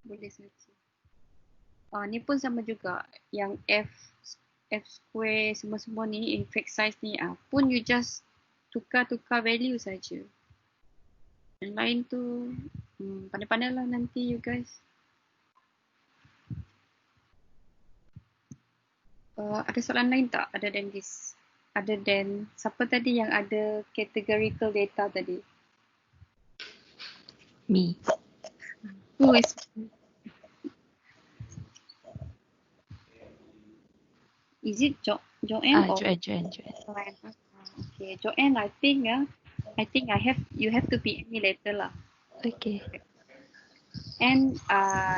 Boleh saja. Ni pun sama juga. Yang F square semua-semua ni, effect size ni pun you just tukar-tukar value saja. Yang lain tu pandai-pandai lah nanti you guys. Ada soalan lain tak other than this? Other than siapa tadi yang ada categorical data tadi? Me. Who is? Is it Joanne or? Joanne. Joanne. Okay, Joanne, I think you have to PM me later lah. Okay. And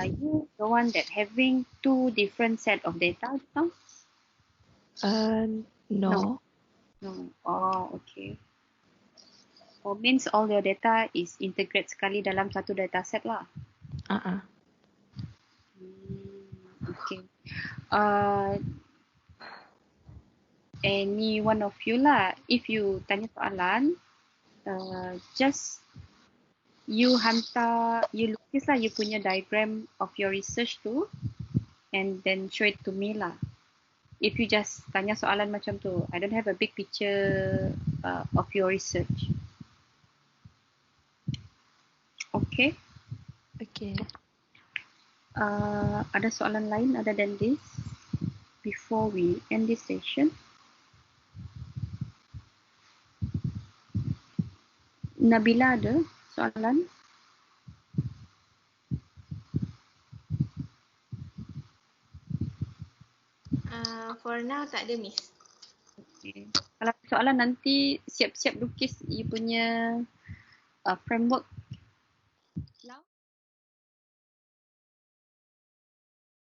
you the one that having two different set of data now? No. Oh, okay. Oh, means all your data is integrate sekali dalam satu data set lah. Okay. Any one of you lah, if you tanya soalan, just you hantar, you lukis lah you punya diagram of your research tu, and then show it to me lah. If you just tanya soalan macam tu, I don't have a big picture of your research. Okay. Okay. Ada soalan lain other than this before we end this session? Nabila ada soalan? For now tak ada Miss. Okay. Kalau soalan nanti siap-siap lukis you punya framework